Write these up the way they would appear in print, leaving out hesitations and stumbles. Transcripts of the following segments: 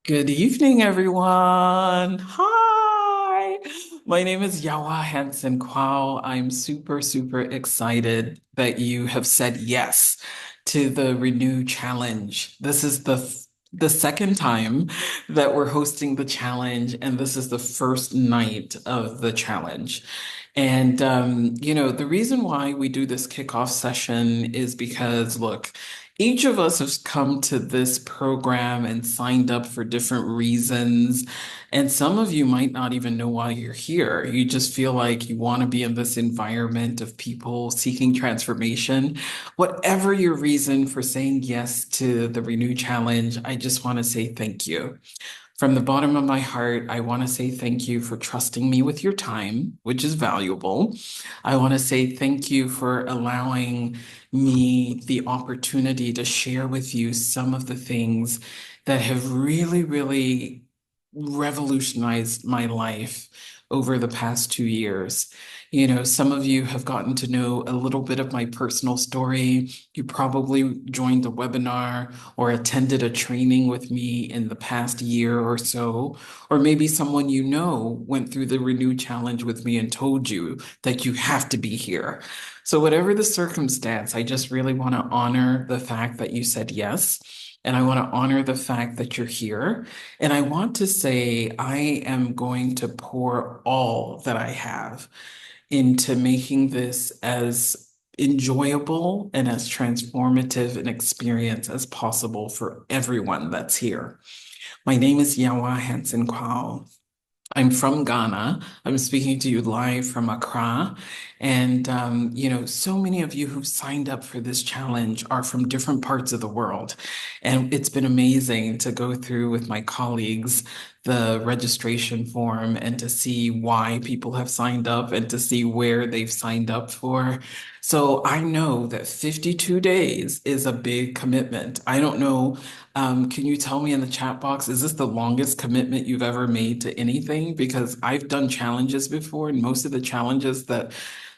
Good evening, everyone. Hi, my name is Yawa Hansen-Quao. I'm super, super excited that you have said yes to the Renew Challenge. This is the second time that we're hosting the challenge, and this is the first night of the challenge. And the reason why we do this kickoff session is because, look, each of us has come to this program and signed up for different reasons. And some of you might not even know why you're here. You just feel like you want to be in this environment of people seeking transformation. Whatever your reason for saying yes to the Renew Challenge, I just want to say thank you. From the bottom of my heart, I want to say thank you for trusting me with your time, which is valuable. I want to say thank you for allowing me the opportunity to share with you some of the things that have really, really revolutionized my life over the past 2 years. Some of you have gotten to know a little bit of my personal story. You probably joined a webinar or attended a training with me in the past year or so, or maybe someone you know went through the Renew Challenge with me and told you that you have to be here. So, whatever the circumstance, I just really want to honor the fact that you said yes. And I want to honor the fact that you're here. And I want to say, I am going to pour all that I have into making this as enjoyable and as transformative an experience as possible for everyone that's here. My name is Yawa Hansen-Quao. I'm from Ghana. I'm speaking to you live from Accra. And, so many of you who've signed up for this challenge are from different parts of the world. And it's been amazing to go through with my colleagues the registration form and to see why people have signed up and to see where they've signed up for. So I know that 52 days is a big commitment. I don't know, can you tell me in the chat box, is this the longest commitment you've ever made to anything? Because I've done challenges before, and most of the challenges that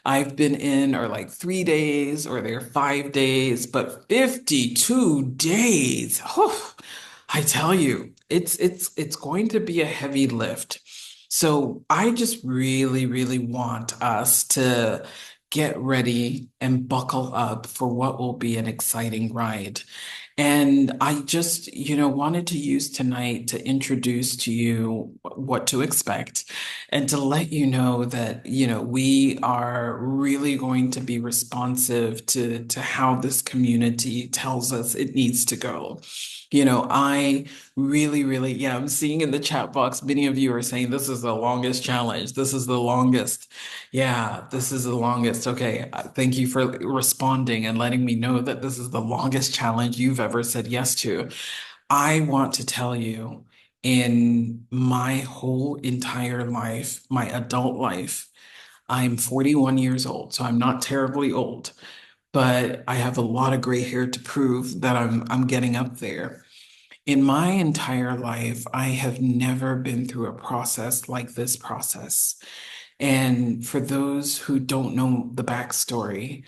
I've been in are like 3 days or they're 5 days, but 52 days. I tell you, it's going to be a heavy lift. So I just really, really want us to get ready and buckle up for what will be an exciting ride. And I just, wanted to use tonight to introduce to you what to expect and to let you know that, we are really going to be responsive to how this community tells us it needs to go. I really, really, yeah, I'm seeing in the chat box, many of you are saying this is the longest challenge. This is the longest. Yeah, this is the longest. Okay, thank you for responding and letting me know that this is the longest challenge you've ever said yes to. I want to tell you, in my whole entire life, my adult life, I'm 41 years old, so I'm not terribly old, but I have a lot of gray hair to prove that I'm getting up there. In my entire life, I have never been through a process like this process. And for those who don't know the backstory,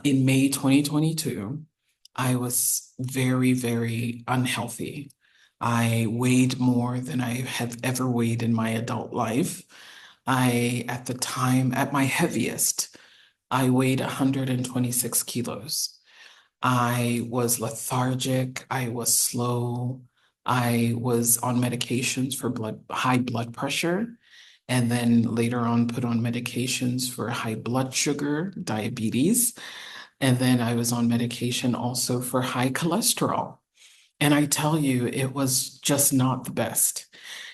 in May 2022, I was very, very unhealthy. I weighed more than I have ever weighed in my adult life. At the time, at my heaviest, I weighed 126 kilos. I was lethargic. I was slow. I was on medications for high blood pressure, and then later on put on medications for high blood sugar, diabetes. And then I was on medication also for high cholesterol. And I tell you, it was just not the best,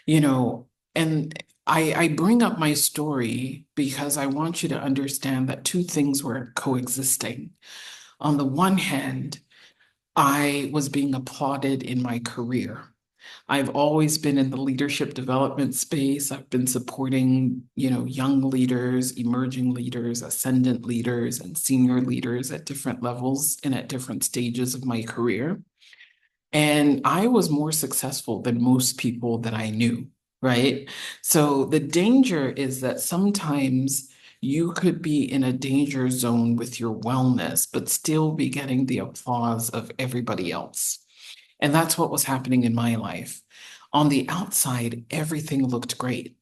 you know, and I bring up my story because I want you to understand that two things were coexisting. On the one hand, I was being applauded in my career. I've always been in the leadership development space. I've been supporting, young leaders, emerging leaders, ascendant leaders, and senior leaders at different levels and at different stages of my career. And I was more successful than most people that I knew, right? So the danger is that sometimes you could be in a danger zone with your wellness, but still be getting the applause of everybody else. And that's what was happening in my life. On the outside, everything looked great.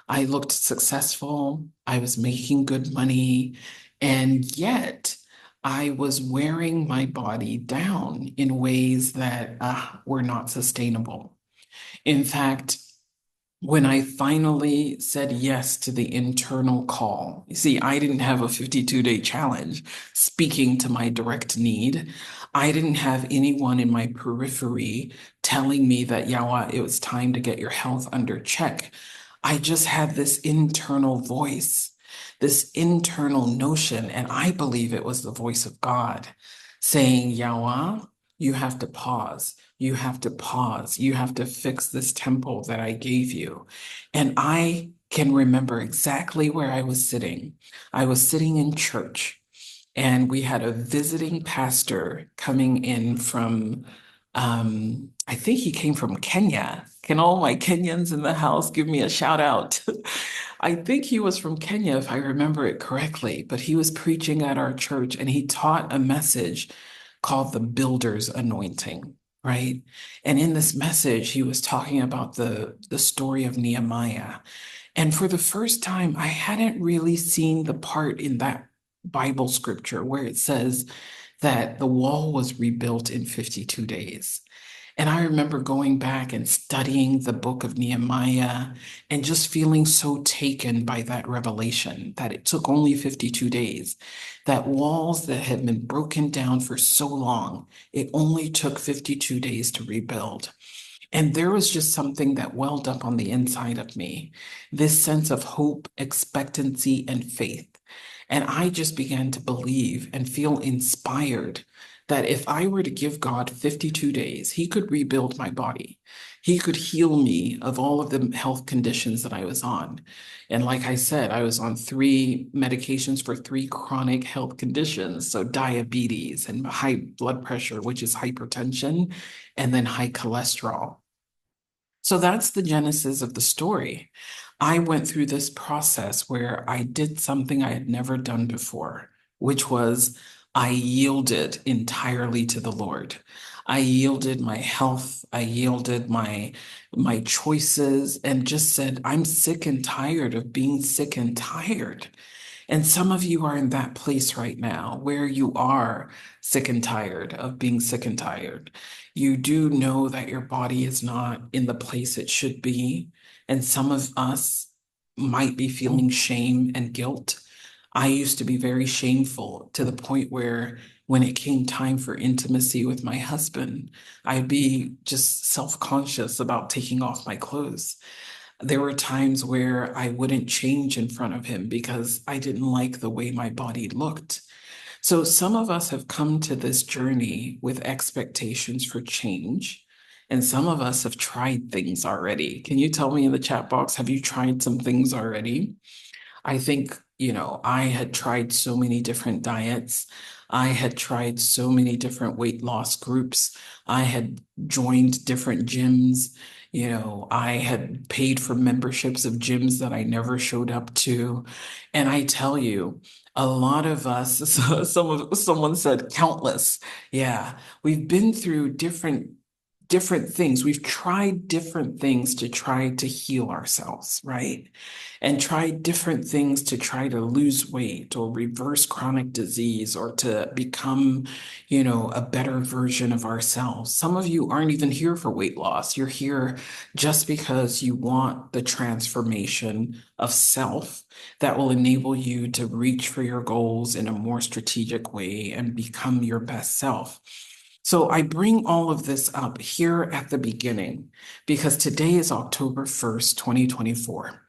I looked successful. I was making good money. And yet, I was wearing my body down in ways that were not sustainable. In fact, when I finally said yes to the internal call, you see, I didn't have a 52-day challenge speaking to my direct need. I didn't have anyone in my periphery telling me that, Yawa, it was time to get your health under check. I just had this internal voice, this internal notion, and I believe it was the voice of God saying, Yawa, you have to pause. You have to pause. You have to fix this temple that I gave you. And I can remember exactly where I was sitting. I was sitting in church, and we had a visiting pastor coming in from, I think he came from Kenya. Can all my Kenyans in the house give me a shout out? I think he was from Kenya, if I remember it correctly, but he was preaching at our church and he taught a message called the Builder's Anointing, right? And in this message, he was talking about the story of Nehemiah. And for the first time, I hadn't really seen the part in that Bible scripture where it says that the wall was rebuilt in 52 days. And I remember going back and studying the book of Nehemiah and just feeling so taken by that revelation that it took only 52 days, that walls that had been broken down for so long, it only took 52 days to rebuild. And there was just something that welled up on the inside of me, this sense of hope, expectancy, and faith. And I just began to believe and feel inspired that if I were to give God 52 days, He could rebuild my body. He could heal me of all of the health conditions that I was on. And like I said, I was on 3 medications for 3 chronic health conditions. So diabetes and high blood pressure, which is hypertension, and then high cholesterol. So that's the genesis of the story. I went through this process where I did something I had never done before, which was I yielded entirely to the Lord. I yielded my health, I yielded my choices and just said, I'm sick and tired of being sick and tired. And some of you are in that place right now where you are sick and tired of being sick and tired. You do know that your body is not in the place it should be. And some of us might be feeling shame and guilt. I used to be very shameful to the point where when it came time for intimacy with my husband, I'd be just self-conscious about taking off my clothes. There were times where I wouldn't change in front of him because I didn't like the way my body looked. So some of us have come to this journey with expectations for change, and some of us have tried things already. Can you tell me in the chat box, have you tried some things already? I think, I had tried so many different diets. I had tried so many different weight loss groups. I had joined different gyms. I had paid for memberships of gyms that I never showed up to. And I tell you, a lot of us, someone said countless. Yeah, we've been through different things. We've tried different things to try to heal ourselves, right? And tried different things to try to lose weight or reverse chronic disease or to become, a better version of ourselves. Some of you aren't even here for weight loss. You're here just because you want the transformation of self that will enable you to reach for your goals in a more strategic way and become your best self. So I bring all of this up here at the beginning because today is October 1st, 2024.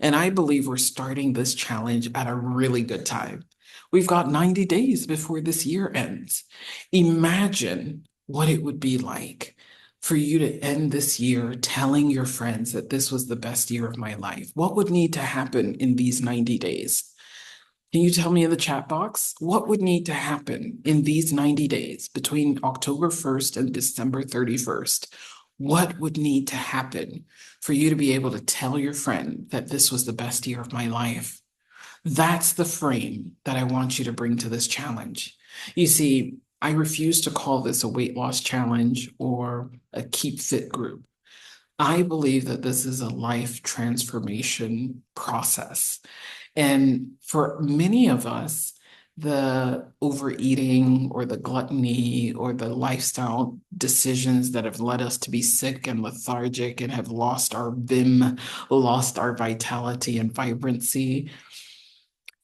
And I believe we're starting this challenge at a really good time. We've got 90 days before this year ends. Imagine what it would be like for you to end this year telling your friends that this was the best year of my life. What would need to happen in these 90 days? Can you tell me in the chat box what would need to happen in these 90 days between October 1st and December 31st? What would need to happen for you to be able to tell your friend that this was the best year of my life? That's the frame that I want you to bring to this challenge. You see, I refuse to call this a weight loss challenge or a keep fit group. I believe that this is a life transformation process. And for many of us, the overeating or the gluttony or the lifestyle decisions that have led us to be sick and lethargic and have lost our vim, lost our vitality and vibrancy,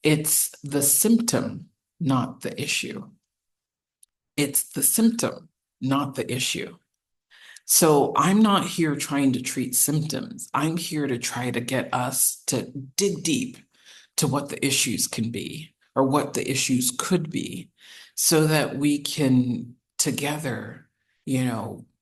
it's the symptom, not the issue. It's the symptom, not the issue. So I'm not here trying to treat symptoms. I'm here to try to get us to dig deep to what the issues can be or what the issues could be so that we can together,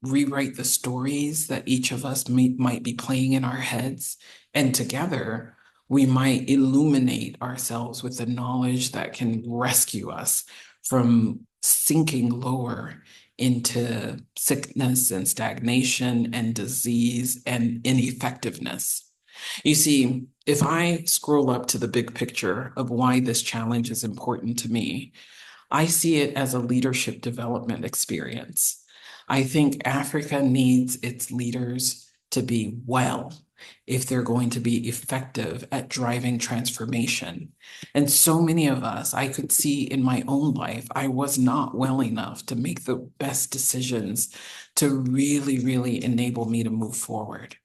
rewrite the stories that each of us might be playing in our heads. And together, we might illuminate ourselves with the knowledge that can rescue us from sinking lower into sickness and stagnation and disease and ineffectiveness. You see, if I scroll up to the big picture of why this challenge is important to me, I see it as a leadership development experience. I think Africa needs its leaders to be well if they're going to be effective at driving transformation. And so many of us, I could see in my own life, I was not well enough to make the best decisions to really, really enable me to move forward.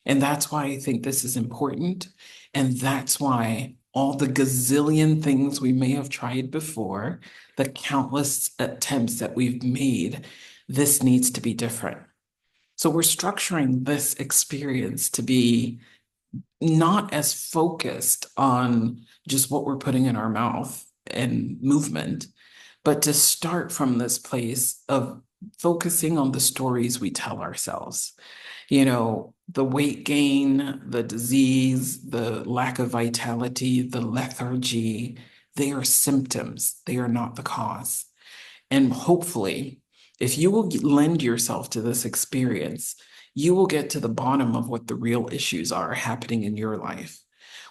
And that's why I think this is important. And that's why all the gazillion things we may have tried before, the countless attempts that we've made, this needs to be different. So we're structuring this experience to be not as focused on just what we're putting in our mouth and movement, but to start from this place of focusing on the stories we tell ourselves. The weight gain, the disease, the lack of vitality, the lethargy, they are symptoms. They are not the cause. And hopefully, if you will lend yourself to this experience, you will get to the bottom of what the real issues are happening in your life.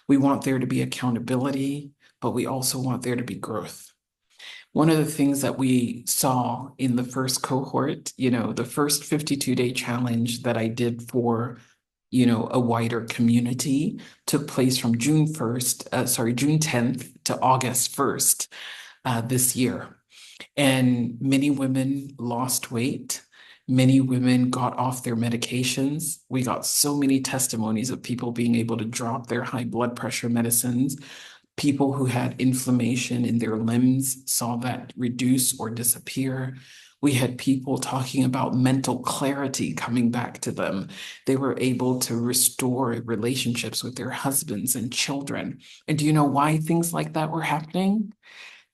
We want there to be accountability, but we also want there to be growth. One of the things that we saw in the first cohort, the first 52-day challenge that I did for, a wider community took place from June 10th to August 1st this year. And many women lost weight. Many women got off their medications. We got so many testimonies of people being able to drop their high blood pressure medicines. People who had inflammation in their limbs saw that reduce or disappear. We had people talking about mental clarity coming back to them. They were able to restore relationships with their husbands and children. And do you know why things like that were happening?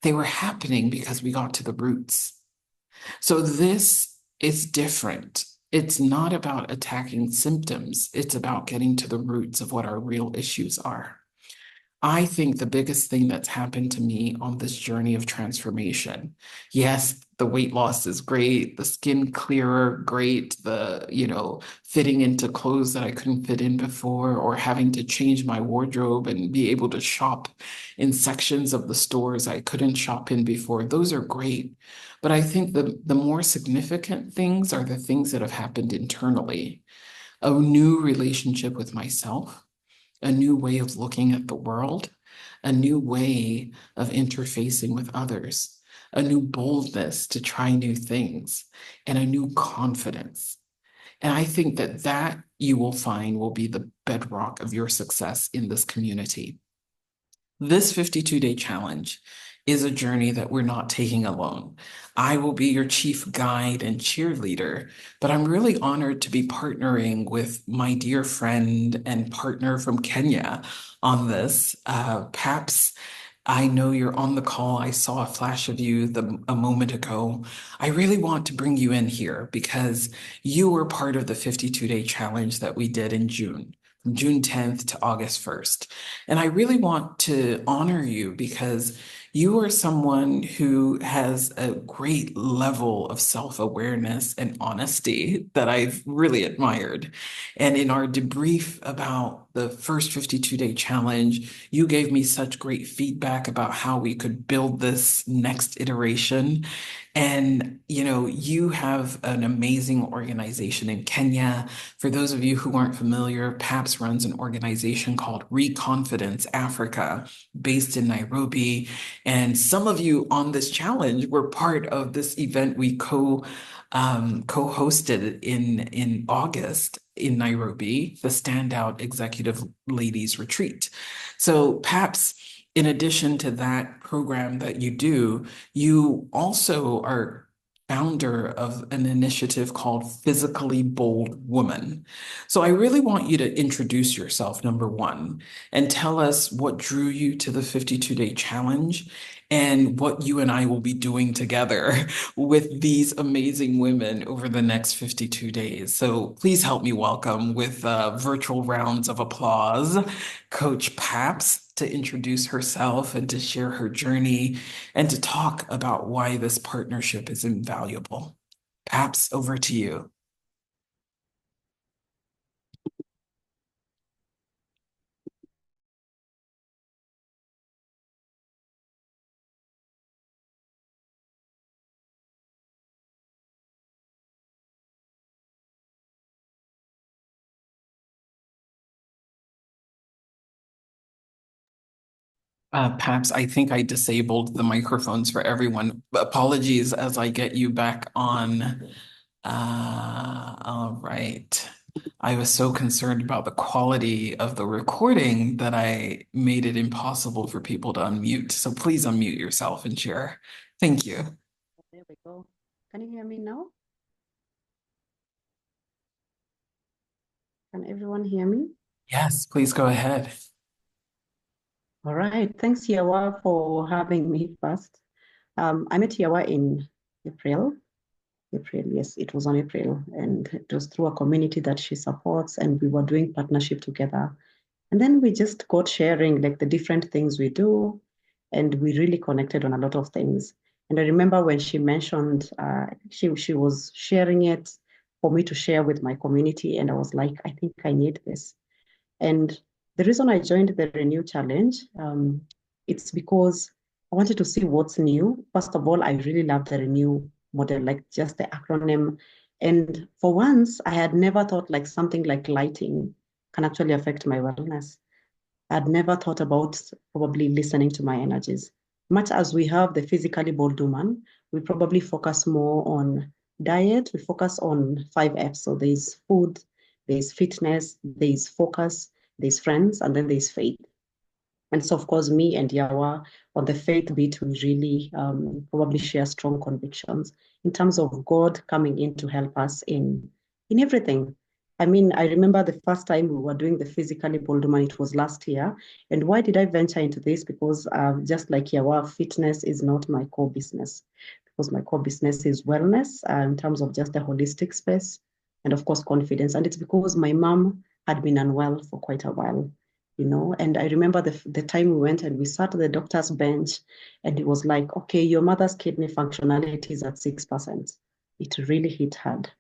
They were happening because we got to the roots. So this is different. It's not about attacking symptoms. It's about getting to the roots of what our real issues are. I think the biggest thing that's happened to me on this journey of transformation, yes, the weight loss is great, the skin clearer, great, fitting into clothes that I couldn't fit in before, or having to change my wardrobe and be able to shop in sections of the stores I couldn't shop in before. Those are great. But I think the more significant things are the things that have happened internally. A new relationship with myself, a new way of looking at the world, a new way of interfacing with others, a new boldness to try new things, and a new confidence. And I think that you will find will be the bedrock of your success in this community. This 52-day challenge is a journey that we're not taking alone. I will be your chief guide and cheerleader, but I'm really honored to be partnering with my dear friend and partner from Kenya on this. Paps, I know you're on the call. I saw a flash of you a moment ago. I really want to bring you in here because you were part of the 52-day challenge that we did in June. From June 10th to August 1st. And I really want to honor you because You are someone who has a great level of self-awareness and honesty that I've really admired. And in our debrief about the first 52-day challenge, you gave me such great feedback about how we could build this next iteration. And, you have an amazing organization in Kenya. For those of you who aren't familiar, PAPS runs an organization called Reconfidence Africa, based in Nairobi. And some of you on this challenge were part of this event we co-hosted in August in Nairobi, the Standout Executive Ladies Retreat. So perhaps in addition to that program that you do, you also are founder of an initiative called Physically Bold Woman. So I really want you to introduce yourself, number one, and tell us what drew you to the 52-day challenge and what you and I will be doing together with these amazing women over the next 52 days. So please help me welcome with virtual rounds of applause, Coach Paps, to introduce herself and to share her journey and to talk about why this partnership is invaluable. Paps, over to you. Paps, I think I disabled the microphones for everyone. Apologies as I get you back on. All right. I was so concerned about the quality of the recording that I made it impossible for people to unmute. So please unmute yourself and share. Thank you. There we go. Can you hear me now? Can everyone hear me? Yes, please go ahead. All right. Thanks, Yawa, for having me first. I met Yawa in April. Yes, it was on April. And it was through a community that she supports, and we were doing partnership together. And then we just got sharing like the different things we do, and we really connected on a lot of things. And I remember when she mentioned she was sharing it for me to share with my community, and I was like, I think I need this. And the reason I joined the Renew Challenge, it's because I wanted to see what's new. First of all, I really love the Renew model, like just the acronym. And for once, I had never thought like something like lighting can actually affect my wellness. I'd never thought about probably listening to my energies. Much as we have the physically bold woman, we probably focus more on diet. We focus on 5F. So there's food, there's fitness, there's focus, there's friends, and then there's faith. And so, of course, me and Yawa on the faith bit, we really probably share strong convictions in terms of God coming in to help us in everything. I mean, I remember the first time we were doing the physically bold woman, it was last year. And why did I venture into this? Because just like Yawa, fitness is not my core business. Because my core business is wellness in terms of just the holistic space and, of course, confidence. And it's because my mom had been unwell for quite a while, and I remember the time we went and we sat at the doctor's bench, and it was like, okay, your mother's kidney functionality is at 6%. It really hit hard,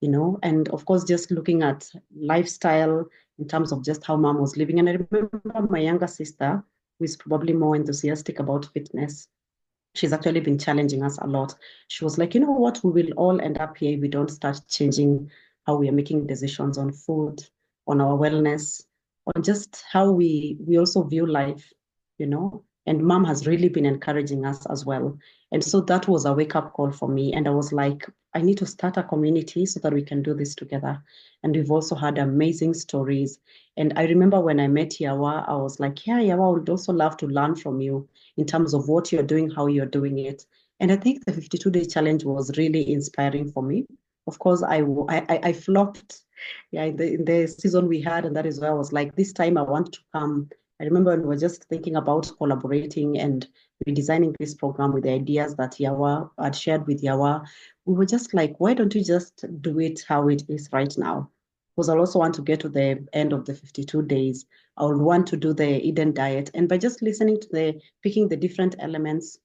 and of course, just looking at lifestyle in terms of just how mom was living. And I remember my younger sister, who is probably more enthusiastic about fitness, she's actually been challenging us a lot. She was like, you know what, we will all end up here if we don't start changing how we are making decisions on food, on our wellness, on just how we also view life. And mom has really been encouraging us as well. And so that was a wake-up call for me. And I was like, I need to start a community so that we can do this together. And we've also had amazing stories. And I remember when I met Yawa, I was like, yeah, Yawa, I would also love to learn from you in terms of what you're doing, how you're doing it. And I think the 52-day challenge was really inspiring for me. Of course, I flopped, yeah, in the season we had, and that is why I was like, this time I want to come. I remember we were just thinking about collaborating and redesigning this program with the ideas that Yawa had shared with Yawa. We were just like, why don't you just do it how it is right now? because I also want to get to the end of the 52 days. I would want to do the Eden diet. And by just listening to picking the different elements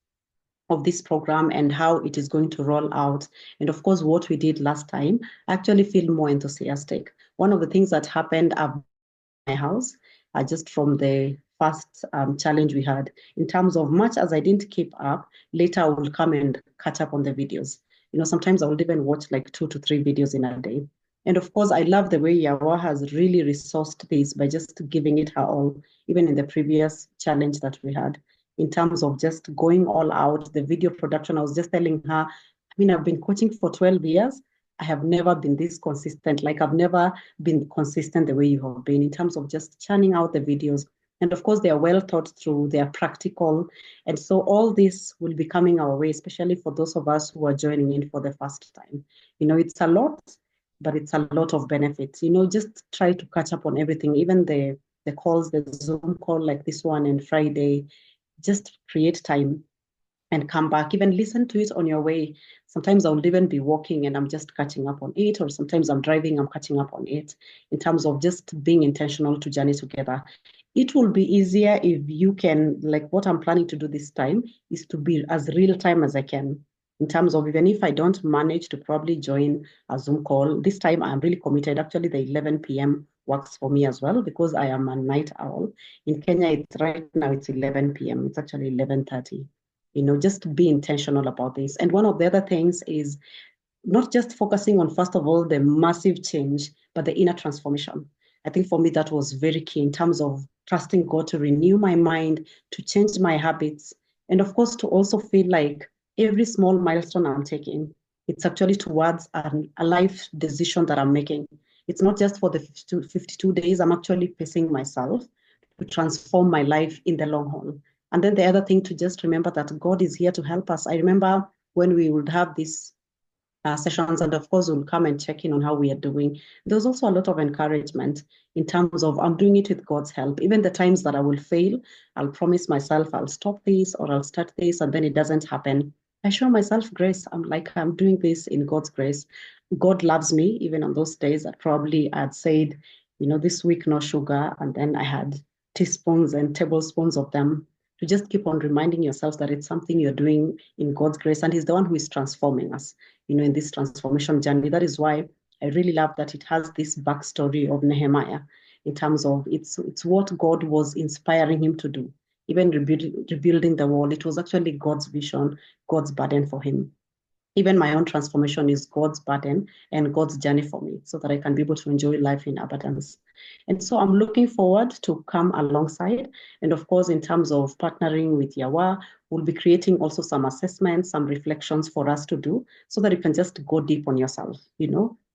of this program and how it is going to roll out, and of course, what we did last time, I actually feel more enthusiastic. One of the things that happened at my house, just from the first challenge we had, in terms of much as I didn't keep up, later I will come and catch up on the videos. Sometimes I will even watch like 2 to 3 videos in a day. And of course, I love the way Yawa has really resourced this by just giving it her all, even in the previous challenge that we had, in terms of just going all out, the video production. I was just telling her, I mean, I've been coaching for 12 years. I have never been this consistent. Like I've never been consistent the way you have been in terms of just churning out the videos. And of course, they are well thought through, they are practical. And so all this will be coming our way, especially for those of us who are joining in for the first time. It's a lot, but it's a lot of benefits. Just try to catch up on everything, even the calls, the Zoom call like this one and Friday. Just create time and come back, even listen to it on your way. Sometimes I'll even be walking and I'm just catching up on it, or sometimes I'm driving, I'm catching up on it, in terms of just being intentional to journey together. It will be easier if you can, like what I'm planning to do this time is to be as real time as I can. In terms of even if I don't manage to probably join a Zoom call, this time I'm really committed. Actually, the 11 p.m. works for me as well because I am a night owl. In Kenya, it's right now it's 11 p.m. It's actually 11:30. Just be intentional about this. And one of the other things is not just focusing on, first of all, the massive change, but the inner transformation. I think for me, that was very key in terms of trusting God to renew my mind, to change my habits, and of course, to also feel like every small milestone I'm taking, it's actually towards a life decision that I'm making. It's not just for the 52 days, I'm actually pacing myself to transform my life in the long haul. And then the other thing to just remember that God is here to help us. I remember when we would have these sessions, and of course, we'll come and check in on how we are doing. There's also a lot of encouragement in terms of I'm doing it with God's help. Even the times that I will fail, I'll promise myself I'll stop this or I'll start this, and then it doesn't happen. I show myself grace. I'm like, I'm doing this in God's grace. God loves me, even on those days that probably I'd said, this week, no sugar. And then I had teaspoons and tablespoons of them, to just keep on reminding yourselves that it's something you're doing in God's grace. And He's the one who is transforming us, in this transformation journey. That is why I really love that it has this backstory of Nehemiah, in terms of it's what God was inspiring him to do. Even rebuilding the wall, it was actually God's vision, God's burden for him. Even my own transformation is God's burden and God's journey for me, so that I can be able to enjoy life in abundance. And so I'm looking forward to come alongside. And of course, in terms of partnering with Yawa, we'll be creating also some assessments, some reflections for us to do, so that you can just go deep on yourself.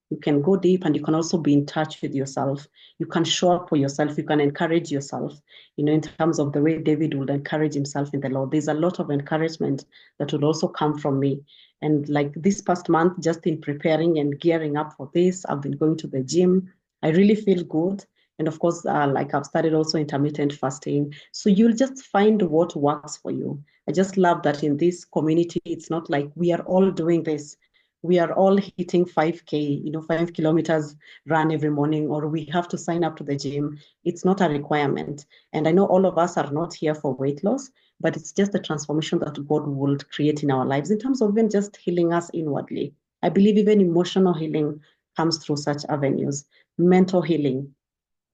You can go deep, and you can also be in touch with yourself. You can show up for yourself. You can encourage yourself, in terms of the way David would encourage himself in the Lord. There's a lot of encouragement that will also come from me. And like this past month, just in preparing and gearing up for this, I've been going to the gym. I really feel good. And of course, like I've started also intermittent fasting. So you'll just find what works for you. I just love that in this community, it's not like we are all doing this. We are all hitting 5K, 5 kilometers run every morning, or we have to sign up to the gym. It's not a requirement. And I know all of us are not here for weight loss, but it's just the transformation that God will create in our lives in terms of even just healing us inwardly. I believe even emotional healing comes through such avenues, mental healing,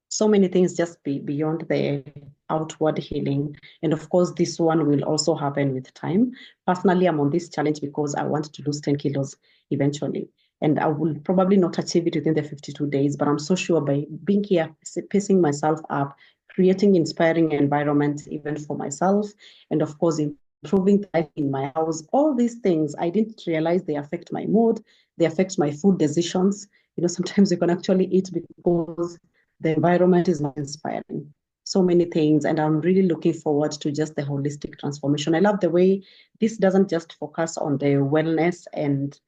so many things just be beyond the outward healing. And of course, this one will also happen with time. Personally, I'm on this challenge because I want to lose 10 kilos eventually. And I will probably not achieve it within the 52 days, but I'm so sure by being here, pacing myself up, creating inspiring environment even for myself, and of course, improving life in my house, all these things, I didn't realize they affect my mood, they affect my food decisions. Sometimes you can actually eat because the environment is not inspiring. So many things, and I'm really looking forward to just the holistic transformation. I love the way this doesn't just focus on the wellness and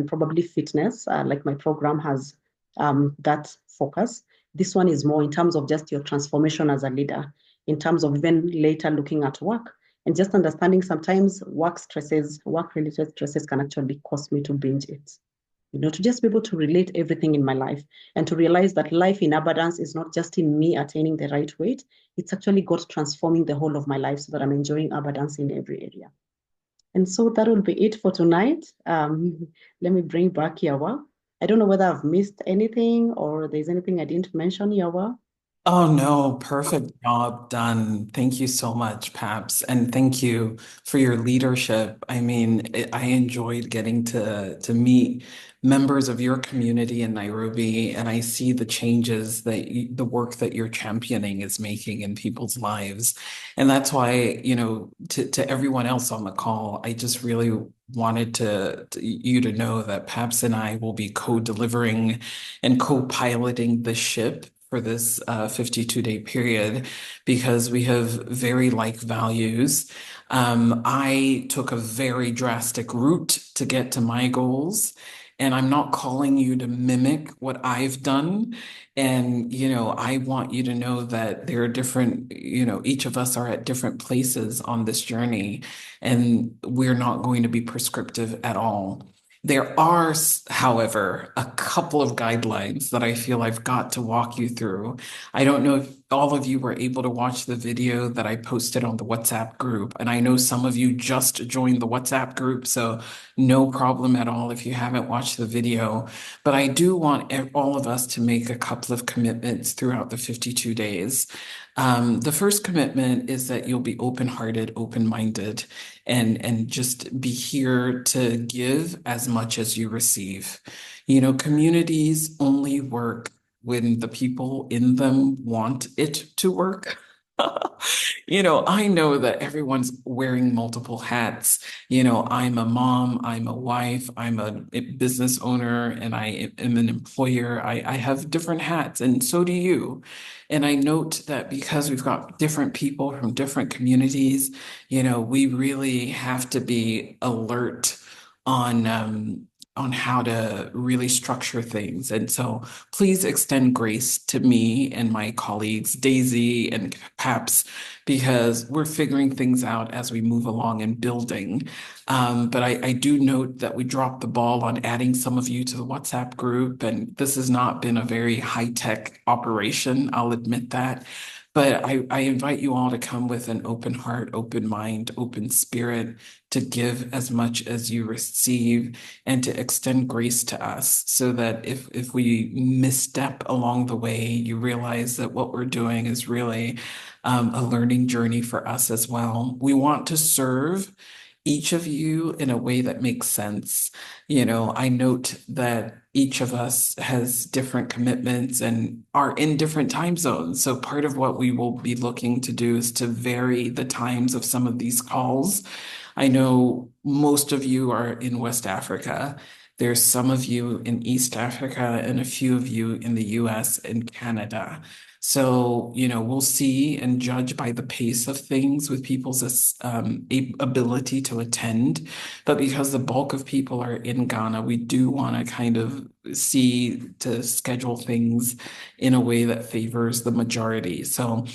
probably fitness, like my program has that focus. This one is more in terms of just your transformation as a leader, in terms of even later looking at work and just understanding sometimes work-related stresses can actually cause me to binge it. to just be able to relate everything in my life and to realize that life in abundance is not just in me attaining the right weight, it's actually God transforming the whole of my life so that I'm enjoying abundance in every area. And so that will be it for tonight. Let me bring back Yawa. I don't know whether I've missed anything or there's anything I didn't mention, Yawa. Oh no, perfect job done. Thank you so much, Paps. And thank you for your leadership. I mean, I enjoyed getting to meet members of your community in Nairobi, and I see the changes that the work that you're championing is making in people's lives. And that's why, to everyone else on the call, I just really wanted you to know that Paps and I will be co-delivering and co-piloting the ship for this 52-day period because we have very like values. I took a very drastic route to get to my goals, and I'm not calling you to mimic what I've done. And, I want you to know that there are different, each of us are at different places on this journey, and we're not going to be prescriptive at all. There are, however, a couple of guidelines that I feel I've got to walk you through. I don't know if all of you were able to watch the video that I posted on the WhatsApp group, and I know some of you just joined the WhatsApp group, so no problem at all if you haven't watched the video. But I do want all of us to make a couple of commitments throughout the 52 days. The first commitment is that you'll be open-hearted, open-minded, and just be here to give as much as you receive. Communities only work when the people in them want it to work. I know that everyone's wearing multiple hats. I'm a mom, I'm a wife, I'm a business owner, and I am an employer. I have different hats, and so do you. And I note that because we've got different people from different communities, we really have to be alert on on how to really structure things. And so please extend grace to me and my colleagues, Daisy and Paps, because we're figuring things out as we move along and building. But I do note that we dropped the ball on adding some of you to the WhatsApp group, and this has not been a very high-tech operation, I'll admit that. But I invite you all to come with an open heart, open mind, open spirit to give as much as you receive and to extend grace to us so that if we misstep along the way, you realize that what we're doing is really a learning journey for us as well. We want to serve each of you in a way that makes sense. I note that each of us has different commitments and are in different time zones. So part of what we will be looking to do is to vary the times of some of these calls. I know most of you are in West Africa. There's some of you in East Africa and a few of you in the US and Canada. So, we'll see and judge by the pace of things with people's ability to attend. But because the bulk of people are in Ghana, we do want to kind of see to schedule things in a way that favors the majority. So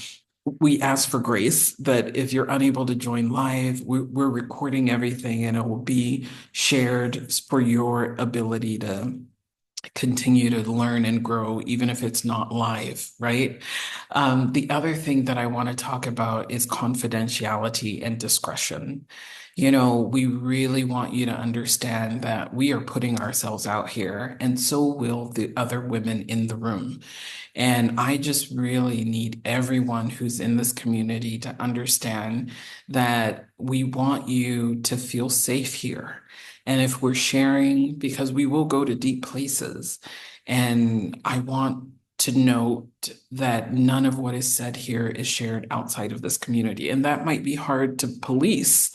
we ask for grace that if you're unable to join live, we're recording everything and it will be shared for your ability to continue to learn and grow, even if it's not live, right? The other thing that I want to talk about is confidentiality and discretion. We really want you to understand that we are putting ourselves out here, and so will the other women in the room. And I just really need everyone who's in this community to understand that we want you to feel safe here. And if we're sharing, because we will go to deep places, and I want to note that none of what is said here is shared outside of this community. And that might be hard to police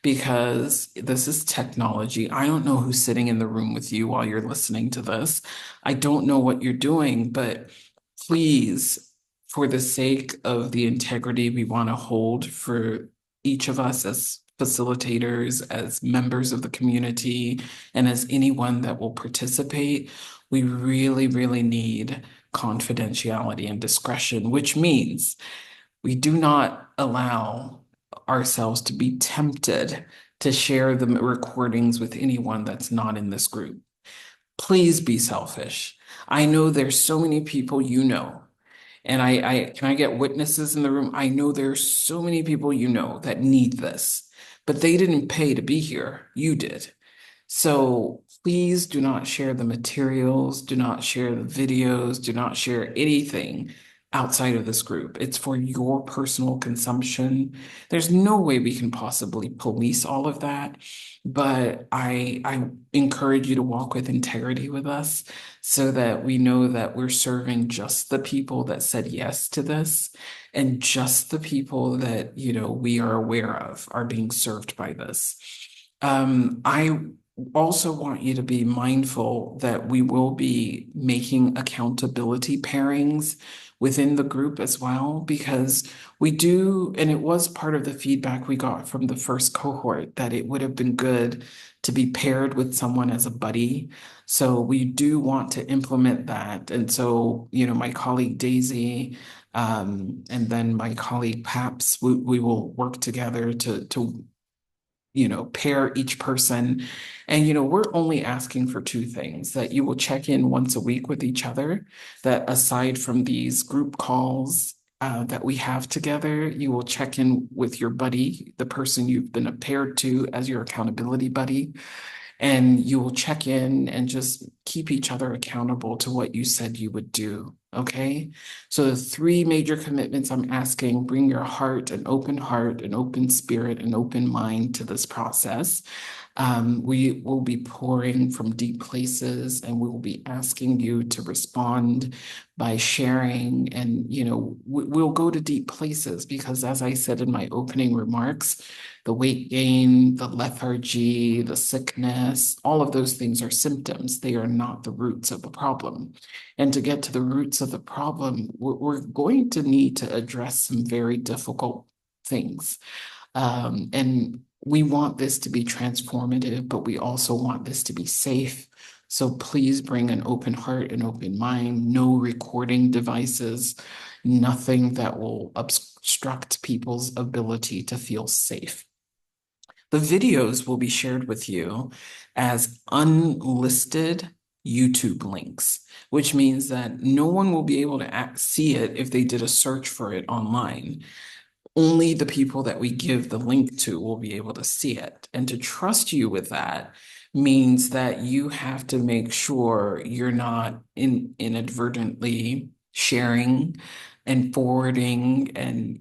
because this is technology. I don't know who's sitting in the room with you while you're listening to this. I don't know what you're doing, but please, for the sake of the integrity we want to hold for each of us as facilitators, as members of the community, and as anyone that will participate, we really, really need confidentiality and discretion, which means we do not allow ourselves to be tempted to share the recordings with anyone that's not in this group. Please be selfish. I know there's so many people you know, and I can I get witnesses in the room? I know there's so many people you know that need this, but they didn't pay to be here. You did. So please do not share the materials, do not share the videos, do not share anything outside of this group. It's for your personal consumption. There's no way we can possibly police all of that, but I encourage you to walk with integrity with us so that we know that we're serving just the people that said yes to this and just the people that, we are aware of are being served by this. I also want you to be mindful that we will be making accountability pairings within the group as well, because we do, and it was part of the feedback we got from the first cohort that it would have been good to be paired with someone as a buddy. So we do want to implement that. And so, my colleague Daisy, and then my colleague Paps, we will work together to pair each person. And, we're only asking for two things: that you will check in once a week with each other, that aside from these group calls, that we have together, you will check in with your buddy, the person you've been paired to as your accountability buddy, and you will check in and just keep each other accountable to what you said you would do. Okay. So the three major commitments I'm asking: bring your heart, an open spirit, an open mind to this process. We will be pouring from deep places, and we will be asking you to respond by sharing. And, we'll go to deep places because, as I said in my opening remarks, the weight gain, the lethargy, the sickness, all of those things are symptoms. They are not the roots of the problem. And to get to the roots of the problem, we're going to need to address some very difficult things. And we want this to be transformative, but we also want this to be safe. So please bring an open heart, an open mind, no recording devices, nothing that will obstruct people's ability to feel safe. The videos will be shared with you as unlisted YouTube links, which means that no one will be able to see it if they did a search for it online. Only the people that we give the link to will be able to see it. And to trust you with that means that you have to make sure you're not inadvertently sharing and forwarding. And,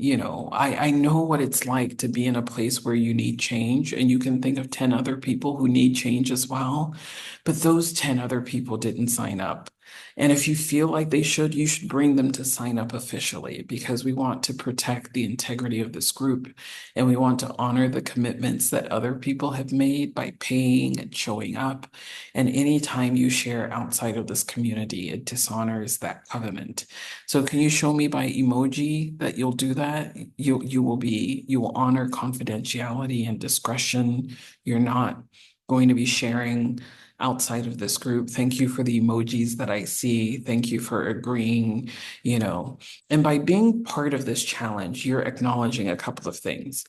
I know what it's like to be in a place where you need change, and you can think of 10 other people who need change as well. But those 10 other people didn't sign up. And if you feel like they should, you should bring them to sign up officially, because we want to protect the integrity of this group, and we want to honor the commitments that other people have made by paying and showing up. And anytime you share outside of this community, it dishonors that covenant. So can you show me by emoji that you'll do that? You will honor confidentiality and discretion. You're not going to be sharing outside of this group. Thank you for the emojis that I see. Thank you for agreeing, you know. And by being part of this challenge, you're acknowledging a couple of things.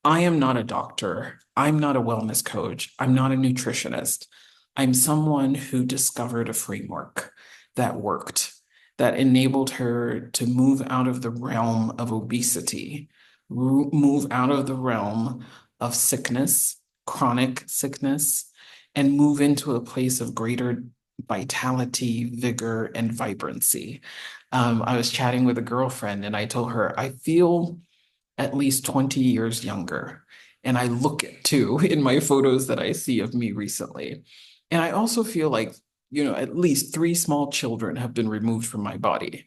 I am not a doctor. I'm not a wellness coach. I'm not a nutritionist. I'm someone who discovered a framework that worked, that enabled her to move out of the realm of obesity, move out of the realm of sickness, chronic sickness, and move into a place of greater vitality, vigor, and vibrancy. I was chatting with a girlfriend and I told her, I feel at least 20 years younger. And I look it too in my photos that I see of me recently. And I also feel like, at least three small children have been removed from my body,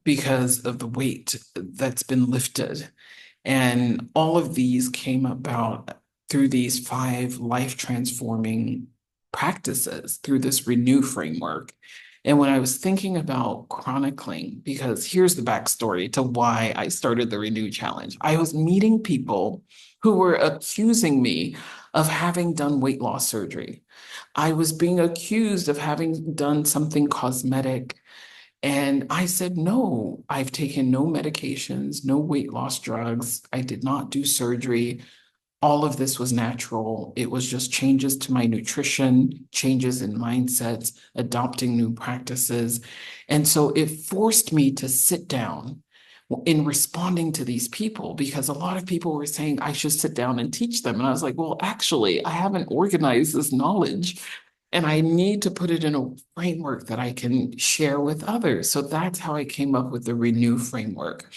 because of the weight that's been lifted. And all of these came about through these five life transforming practices, through this Renew framework. And when I was thinking about chronicling, because here's the backstory to why I started the Renew Challenge, I was meeting people who were accusing me of having done weight loss surgery. I was being accused of having done something cosmetic. And I said, no, I've taken no medications, no weight loss drugs. I did not do surgery. All of this was natural. It was just changes to my nutrition, changes in mindsets, adopting new practices. And so it forced me to sit down in responding to these people because a lot of people were saying I should sit down and teach them. And I was like, well, actually, I haven't organized this knowledge and I need to put it in a framework that I can share with others. So that's how I came up with the Renew framework.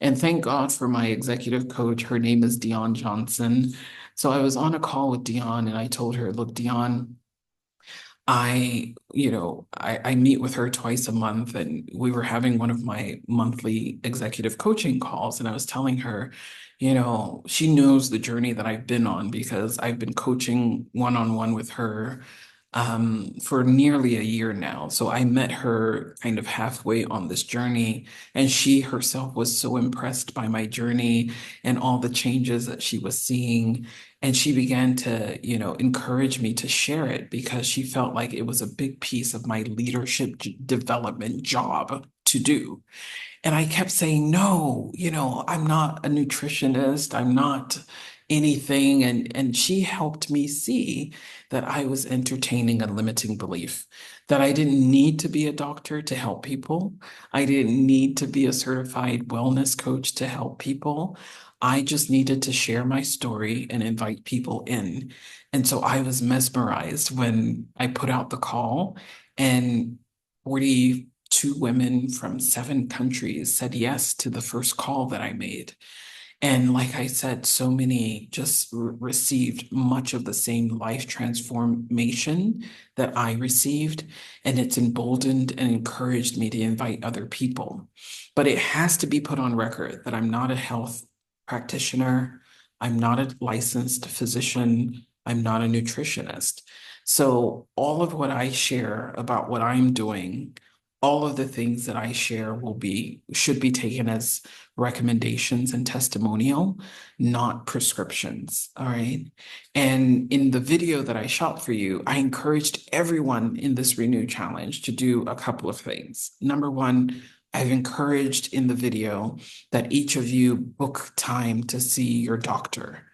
And thank God for my executive coach. Her name is Dion Johnson. So I was on a call with Dion and I told her, look, Dion, I meet with her twice a month and we were having one of my monthly executive coaching calls and I was telling her, she knows the journey that I've been on because I've been coaching one-on-one with her for nearly a year now. So I met her kind of halfway on this journey, and she herself was so impressed by my journey and all the changes that she was seeing. And she began to, encourage me to share it because she felt like it was a big piece of my leadership development job to do. And I kept saying, no, I'm not a nutritionist. I'm not anything. And she helped me see that I was entertaining a limiting belief, that I didn't need to be a doctor to help people. I didn't need to be a certified wellness coach to help people. I just needed to share my story and invite people in. And so I was mesmerized when I put out the call and 42 women from 7 countries said yes to the first call that I made. And like I said, so many just received much of the same life transformation that I received. And it's emboldened and encouraged me to invite other people. But it has to be put on record that I'm not a health practitioner. I'm not a licensed physician. I'm not a nutritionist. So all of what I share about what I'm doing, all of the things that I share should be taken as recommendations and testimonial, not prescriptions. All right. And in the video that I shot for you, I encouraged everyone in this Renew Challenge to do a couple of things. Number one, I've encouraged in the video that each of you book time to see your doctor.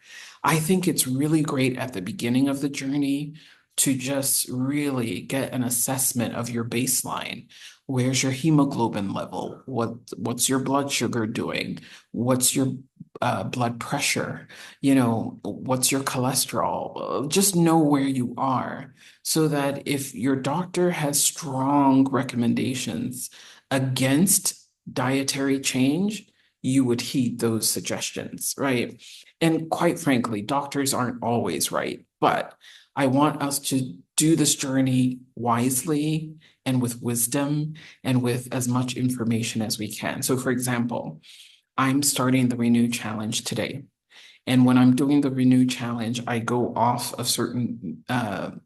I think it's really great at the beginning of the journey to just really get an assessment of your baseline. Where's your hemoglobin level? What's your blood sugar doing? What's your blood pressure? What's your cholesterol? Just know where you are so that if your doctor has strong recommendations against dietary change, you would heed those suggestions, right? And quite frankly, doctors aren't always right, but I want us to do this journey wisely and with wisdom and with as much information as we can. So, for example, I'm starting the Renew Challenge today. And when I'm doing the Renew Challenge, I go off of certain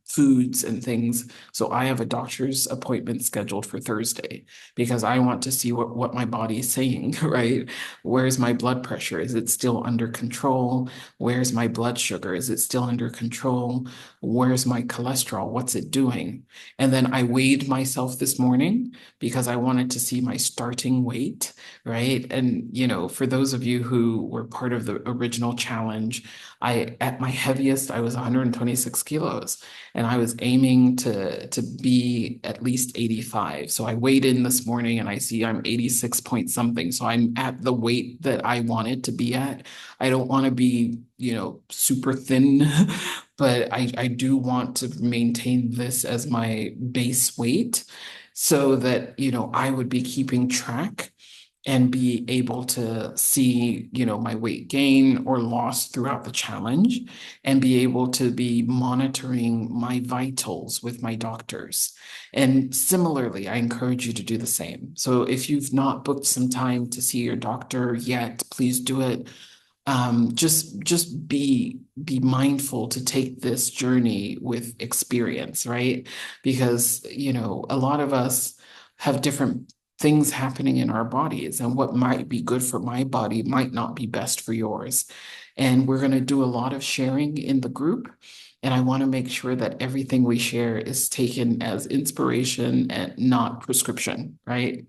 foods and things. So I have a doctor's appointment scheduled for Thursday because I want to see what my body is saying, right? Where's my blood pressure? Is it still under control? Where's my blood sugar? Is it still under control? Where's my cholesterol? What's it doing? And then I weighed myself this morning because I wanted to see my starting weight, right? And, for those of you who were part of the original challenge, at my heaviest, I was 126 kilos and I was aiming to be at least 85. So I weighed in this morning and I see I'm 86 point something. So I'm at the weight that I wanted to be at. I don't want to be, super thin, but I do want to maintain this as my base weight so that, I would be keeping track and be able to see, my weight gain or loss throughout the challenge and be able to be monitoring my vitals with my doctors. And similarly, I encourage you to do the same. So if you've not booked some time to see your doctor yet, please do it. Just be mindful to take this journey with experience, right? Because, a lot of us have different things happening in our bodies, and what might be good for my body might not be best for yours. And we're going to do a lot of sharing in the group. And I want to make sure that everything we share is taken as inspiration and not prescription, right?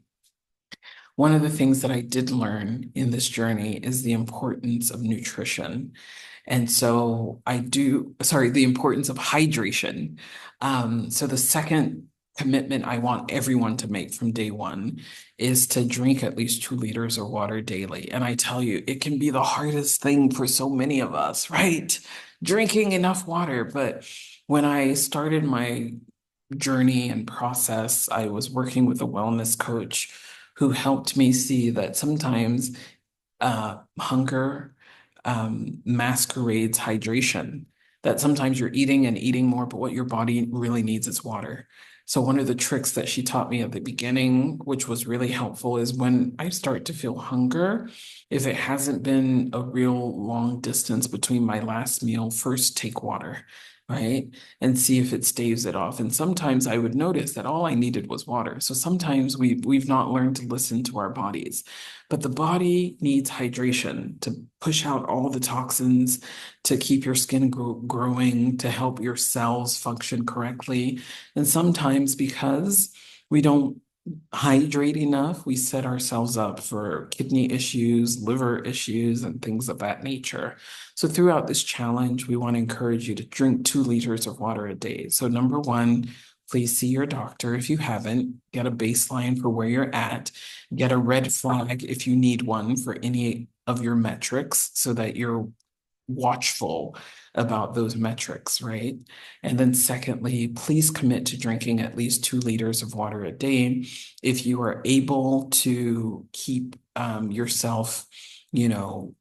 one of the things that I did learn in this journey is the importance of nutrition. And so the importance of hydration. So the second commitment I want everyone to make from day one is to drink at least 2 liters of water daily. And I tell you, it can be the hardest thing for so many of us, right? Drinking enough water. But when I started my journey and process, I was working with a wellness coach who helped me see that sometimes hunger masquerades hydration. That sometimes you're eating and eating more, but what your body really needs is water. So one of the tricks that she taught me at the beginning, which was really helpful, is when I start to feel hunger, if it hasn't been a real long distance between my last meal, first take water, right? And see if it staves it off. And sometimes I would notice that all I needed was water. So sometimes we've not learned to listen to our bodies. But the body needs hydration to push out all the toxins, to keep your skin growing, to help your cells function correctly. And sometimes because we don't hydrate enough, we set ourselves up for kidney issues, liver issues, and things of that nature. So throughout this challenge, we want to encourage you to drink 2 liters of water a day. So number one, please see your doctor if you haven't. Get a baseline for where you're at. Get a red flag if you need one for any of your metrics so that you're watchful about those metrics, right? And then secondly, please commit to drinking at least 2 liters of water a day. If you are able to keep yourself, you know,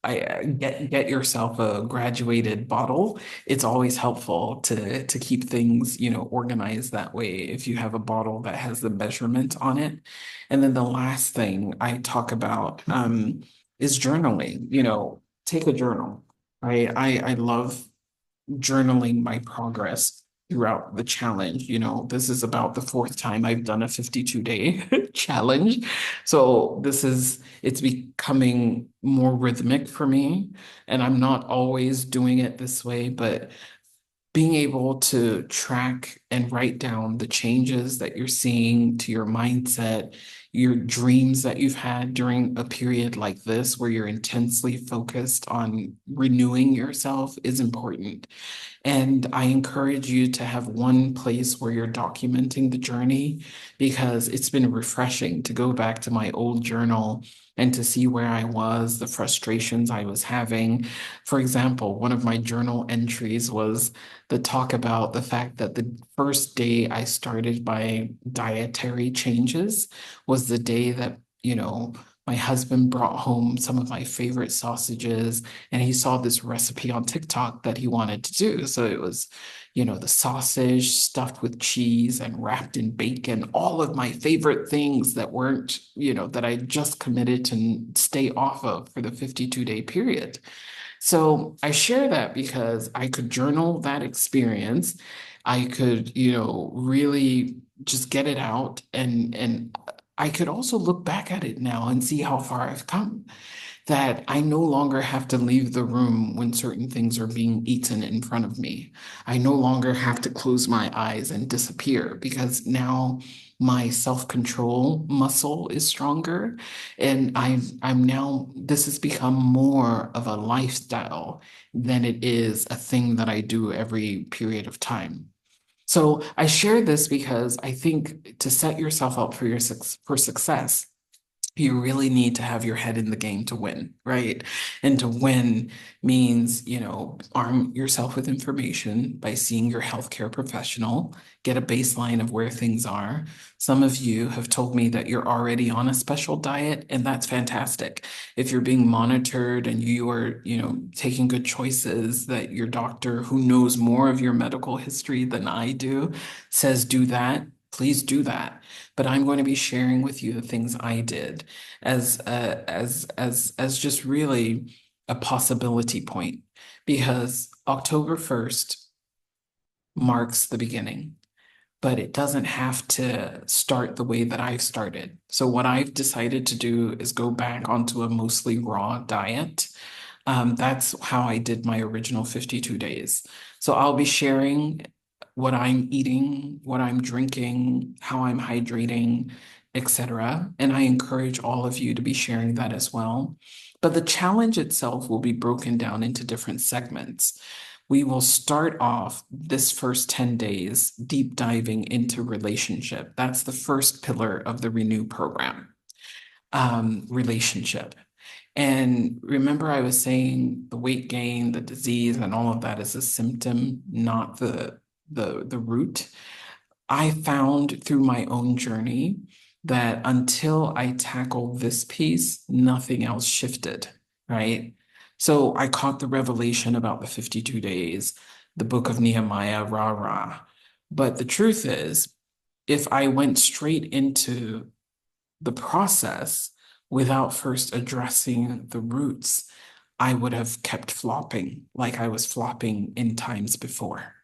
I get yourself a graduated bottle. It's always helpful to keep things, organized that way if you have a bottle that has the measurement on it. And then the last thing I talk about is journaling. Take a journal. I love journaling my progress throughout the challenge. This is about the fourth time I've done a 52-day challenge. So it's becoming more rhythmic for me. And I'm not always doing it this way, but being able to track and write down the changes that you're seeing to your mindset, your dreams that you've had during a period like this, where you're intensely focused on renewing yourself, is important. And I encourage you to have one place where you're documenting the journey because it's been refreshing to go back to my old journal and to see where I was, the frustrations I was having. For example, one of my journal entries was the talk about the fact that the first day I started my dietary changes was the day that, my husband brought home some of my favorite sausages and he saw this recipe on TikTok that he wanted to do. So it was, the sausage stuffed with cheese and wrapped in bacon, all of my favorite things that weren't, that I just committed to stay off of for the 52-day period. So I share that because I could journal that experience. I could, really just get it out and I could also look back at it now and see how far I've come. That I no longer have to leave the room when certain things are being eaten in front of me. I no longer have to close my eyes and disappear because now my self-control muscle is stronger and I'm now this has become more of a lifestyle than it is a thing that I do every period of time. So I share this because I think to set yourself up for success, you really need to have your head in the game to win, right? And to win means, arm yourself with information by seeing your healthcare professional, get a baseline of where things are. Some of you have told me that you're already on a special diet, and that's fantastic. If you're being monitored and you are, taking good choices, that your doctor, who knows more of your medical history than I do, says do that, please do that. But I'm going to be sharing with you the things I did as just really a possibility point because October 1st marks the beginning, but it doesn't have to start the way that I started. So what I've decided to do is go back onto a mostly raw diet. That's how I did my original 52 days. So I'll be sharing what I'm eating, what I'm drinking, how I'm hydrating, etc. And I encourage all of you to be sharing that as well. But the challenge itself will be broken down into different segments. We will start off this first 10 days deep diving into relationship. That's the first pillar of the Renew program, relationship. And remember, I was saying the weight gain, the disease, and all of that is a symptom, not the root. I found through my own journey that until I tackle this piece, nothing else shifted, right? So I caught the revelation about the 52 days, the book of Nehemiah, rah, rah. But the truth is, if I went straight into the process without first addressing the roots, I would have kept flopping like I was flopping in times before.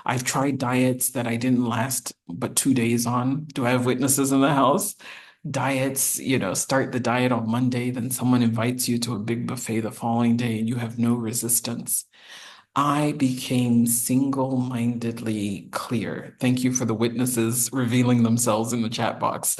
I've tried diets that I didn't last but 2 days on. Do I have witnesses in the house? Diets, start the diet on Monday, then someone invites you to a big buffet the following day and you have no resistance. I became single-mindedly clear. Thank you for the witnesses revealing themselves in the chat box.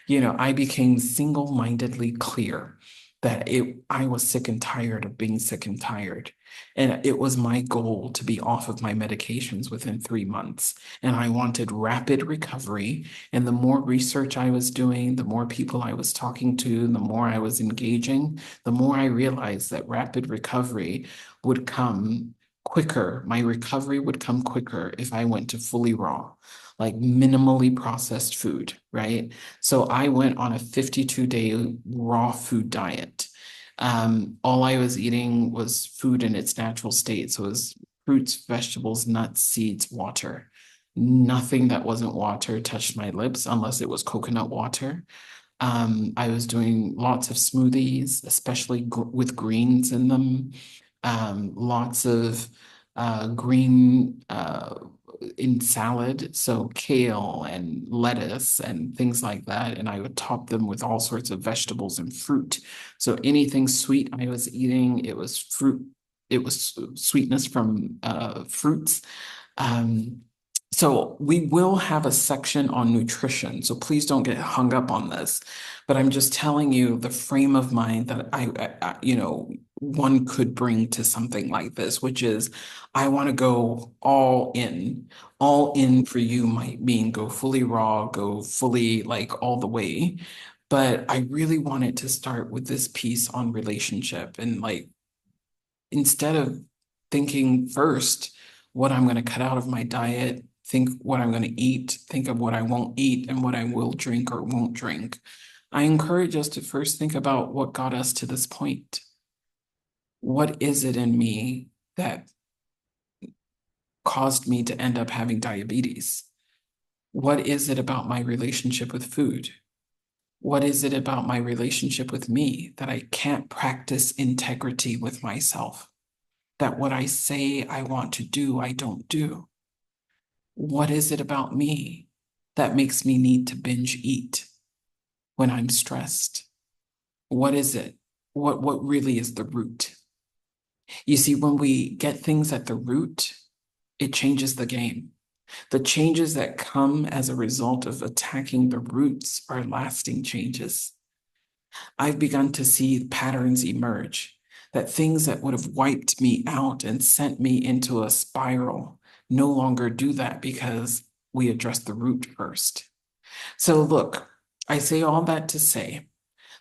I became single-mindedly clear that I was sick and tired of being sick and tired. And it was my goal to be off of my medications within 3 months. And I wanted rapid recovery. And the more research I was doing, the more people I was talking to, the more I was engaging, the more I realized that rapid recovery would come quicker. My recovery would come quicker if I went to fully raw, like minimally processed food, right? So I went on a 52-day raw food diet. All I was eating was food in its natural state. So it was fruits, vegetables, nuts, seeds, water. Nothing that wasn't water touched my lips unless it was coconut water. I was doing lots of smoothies, especially with greens in them. Lots of green in salad, so kale and lettuce and things like that. And I would top them with all sorts of vegetables and fruit. So anything sweet I was eating, it was fruit, it was sweetness from fruits. Um, so we will have a section on nutrition, so please don't get hung up on this. But I'm just telling you the frame of mind that one could bring to something like this, which is I want to go all in. All in for you might mean go fully raw, go fully like all the way. But I really wanted to start with this piece on relationship and like instead of thinking first what I'm going to cut out of my diet, think what I'm going to eat, think of what I won't eat and what I will drink or won't drink. I encourage us to first think about what got us to this point. What is it in me that caused me to end up having diabetes? What is it about my relationship with food? What is it about my relationship with me that I can't practice integrity with myself? That what I say I want to do, I don't do? What is it about me that makes me need to binge eat when I'm stressed? What is it? What really is the root? You see, when we get things at the root, it changes the game. The changes that come as a result of attacking the roots are lasting changes. I've begun to see patterns emerge, that things that would have wiped me out and sent me into a spiral no longer do that because we address the root first. So look, I say all that to say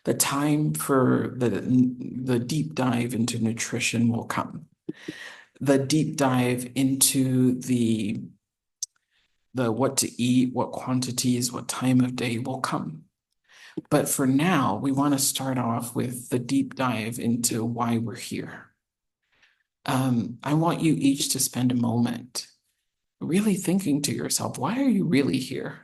the time for the deep dive into nutrition will come. The deep dive into the what to eat, what quantities, what time of day will come. But for now, we want to start off with the deep dive into why we're here. I want you each to spend a moment really thinking to yourself, why are you really here?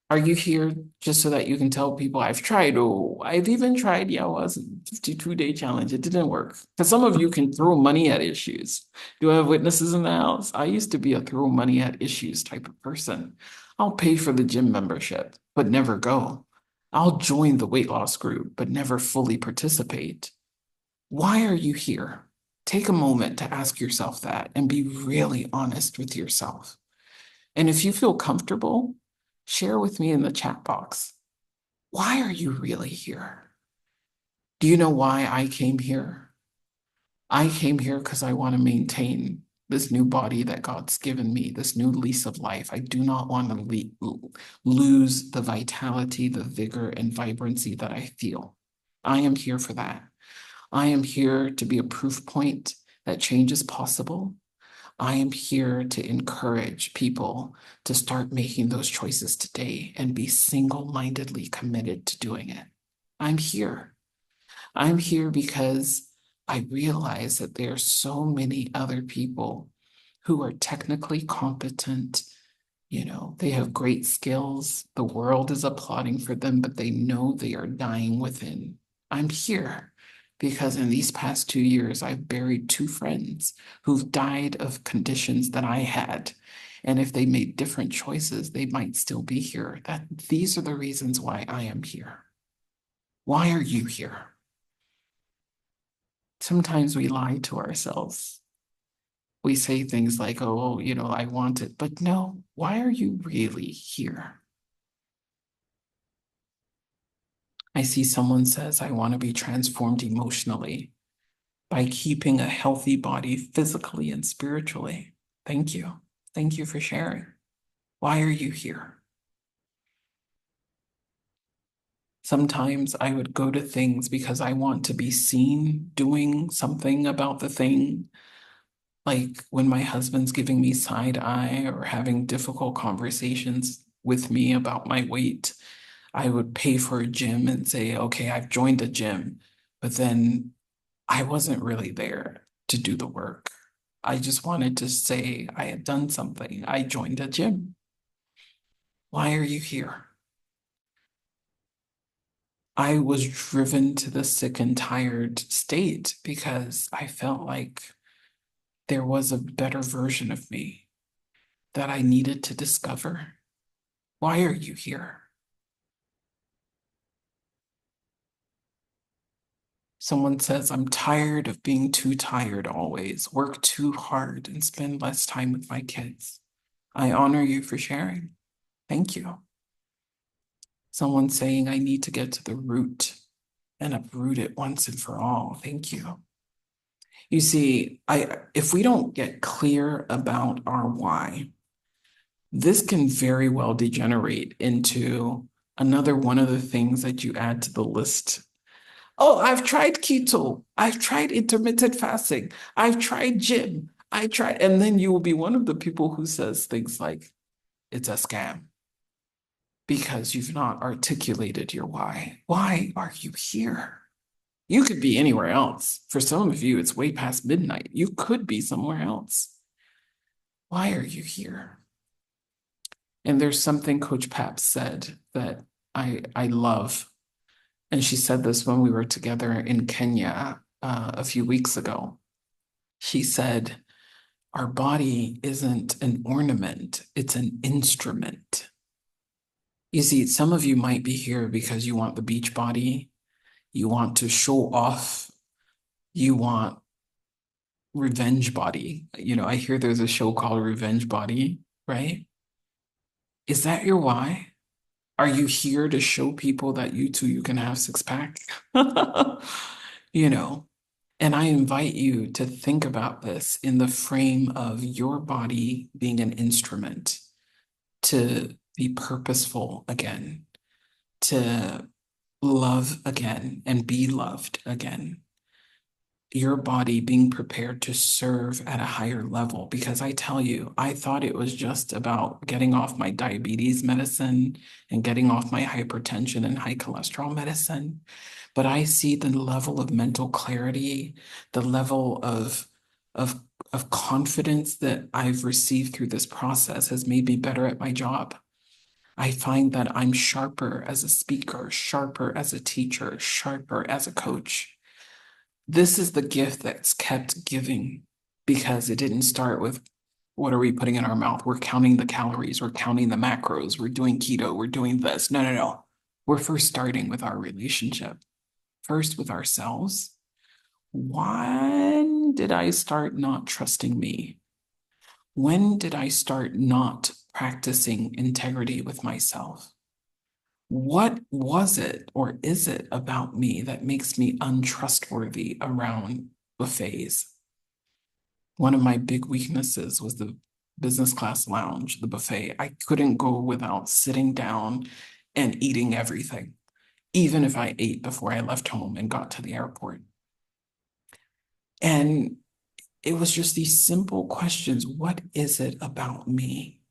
Are you here just so that you can tell people I've tried? Oh, I've even tried Yawa's 52-day challenge. It didn't work. Because some of you can throw money at issues. Do I have witnesses in the house? I used to be a throw money at issues type of person. I'll pay for the gym membership, but never go. I'll join the weight loss group, but never fully participate. Why are you here? Take a moment to ask yourself that and be really honest with yourself. And if you feel comfortable, share with me in the chat box. Why are you really here? Do you know why I came here? I came here because I want to maintain this new body that God's given me, this new lease of life. I do not want to lose the vitality, the vigor, and vibrancy that I feel. I am here for that. I am here to be a proof point that change is possible. I am here to encourage people to start making those choices today and be single-mindedly committed to doing it. I'm here. I'm here because I realize that there are so many other people who are technically competent. They have great skills. The world is applauding for them, but they know they are dying within. I'm here because in these past 2 years, I've buried two friends who've died of conditions that I had. And if they made different choices, they might still be here. These are the reasons why I am here. Why are you here? Sometimes we lie to ourselves. We say things like, oh, I want it. But no, why are you really here? I see someone says, I want to be transformed emotionally by keeping a healthy body physically and spiritually. Thank you. Thank you for sharing. Why are you here? Sometimes I would go to things because I want to be seen doing something about the thing. Like when my husband's giving me side eye or having difficult conversations with me about my weight, I would pay for a gym and say, okay, I've joined a gym. But then I wasn't really there to do the work. I just wanted to say I had done something. I joined a gym. Why are you here? I was driven to the sick and tired state because I felt like there was a better version of me that I needed to discover. Why are you here? Someone says, I'm tired of being too tired always, work too hard, and spend less time with my kids. I honor you for sharing. Thank you. Someone saying, I need to get to the root and uproot it once and for all. Thank you. You see, if we don't get clear about our why, this can very well degenerate into another one of the things that you add to the list. Oh, I've tried keto. I've tried intermittent fasting. I've tried gym. And then you will be one of the people who says things like, it's a scam because you've not articulated your why. Why are you here? You could be anywhere else. For some of you, it's way past midnight. You could be somewhere else. Why are you here? And there's something Coach Pap said that I love. And she said this when we were together in Kenya a few weeks ago. She said, our body isn't an ornament, it's an instrument. You see, some of you might be here because you want the beach body, you want to show off, you want revenge body. I hear there's a show called Revenge Body, right? Is that your why? Are you here to show people that you can have six pack? You know, and I invite you to think about this in the frame of your body being an instrument to be purposeful again, to love again and be loved again. Your body being prepared to serve at a higher level. Because I tell you, I thought it was just about getting off my diabetes medicine and getting off my hypertension and high cholesterol medicine. But I see the level of mental clarity, the level of, of confidence that I've received through this process has made me better at my job. I find that I'm sharper as a speaker, sharper as a teacher, sharper as a coach. This is the gift that's kept giving because it didn't start with what are we putting in our mouth? We're counting the calories, we're counting the macros, we're doing keto, we're doing this. No, no, no. We're first starting with our relationship, first with ourselves. When did I start not trusting me? When did I start not practicing integrity with myself? What was it or is it about me that makes me untrustworthy around buffets? One of my big weaknesses was the business class lounge, the buffet. I couldn't go without sitting down and eating everything, even if I ate before I left home and got to the airport. And it was just these simple questions. What is it about me?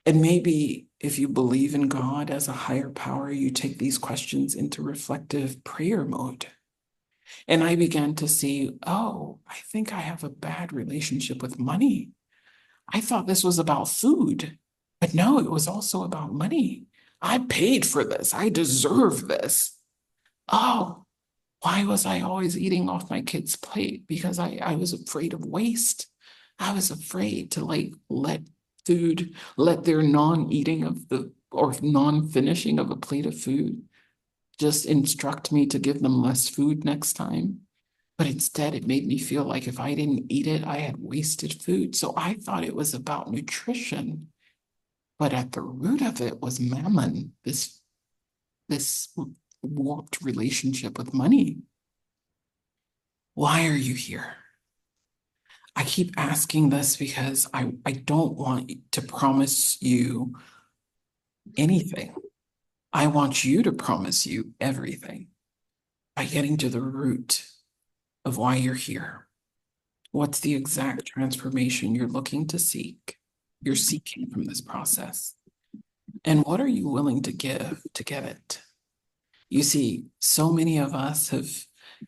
And maybe if you believe in God as a higher power, you take these questions into reflective prayer mode. And I began to see, oh, I think I have a bad relationship with money. I thought this was about food, but no, it was also about money. I paid for this. I deserve this. Oh, why was I always eating off my kid's plate? Because I was afraid of waste. I was afraid to like let their non-eating of the or non-finishing of a plate of food just instruct me to give them less food next time. But instead, it made me feel like if I didn't eat it, I had wasted food. So I thought it was about nutrition, but at the root of it was mammon, this warped relationship with money. Why are you here? I keep asking this because I don't want to promise you anything. I want you to promise you everything by getting to the root of why you're here. What's the exact transformation you're looking to seek? You're seeking from this process. And what are you willing to give to get it? You see, so many of us have,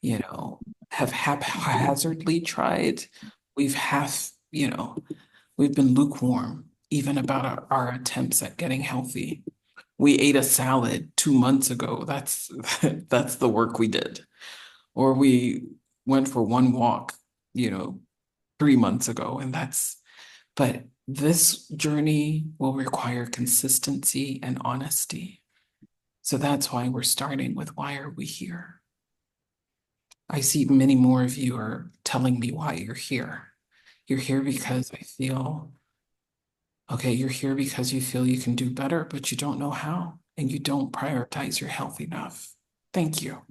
you know, have haphazardly tried. We've half, we've been lukewarm, even about our attempts at getting healthy. We ate a salad 2 months ago. That's the work we did. Or we went for one walk, you know, 3 months ago, and but this journey will require consistency and honesty. So that's why we're starting with why are we here? I see many more of you are telling me why you're here. You're here because I feel, okay, you're here because you feel you can do better, but you don't know how, and you don't prioritize your health enough. Thank you.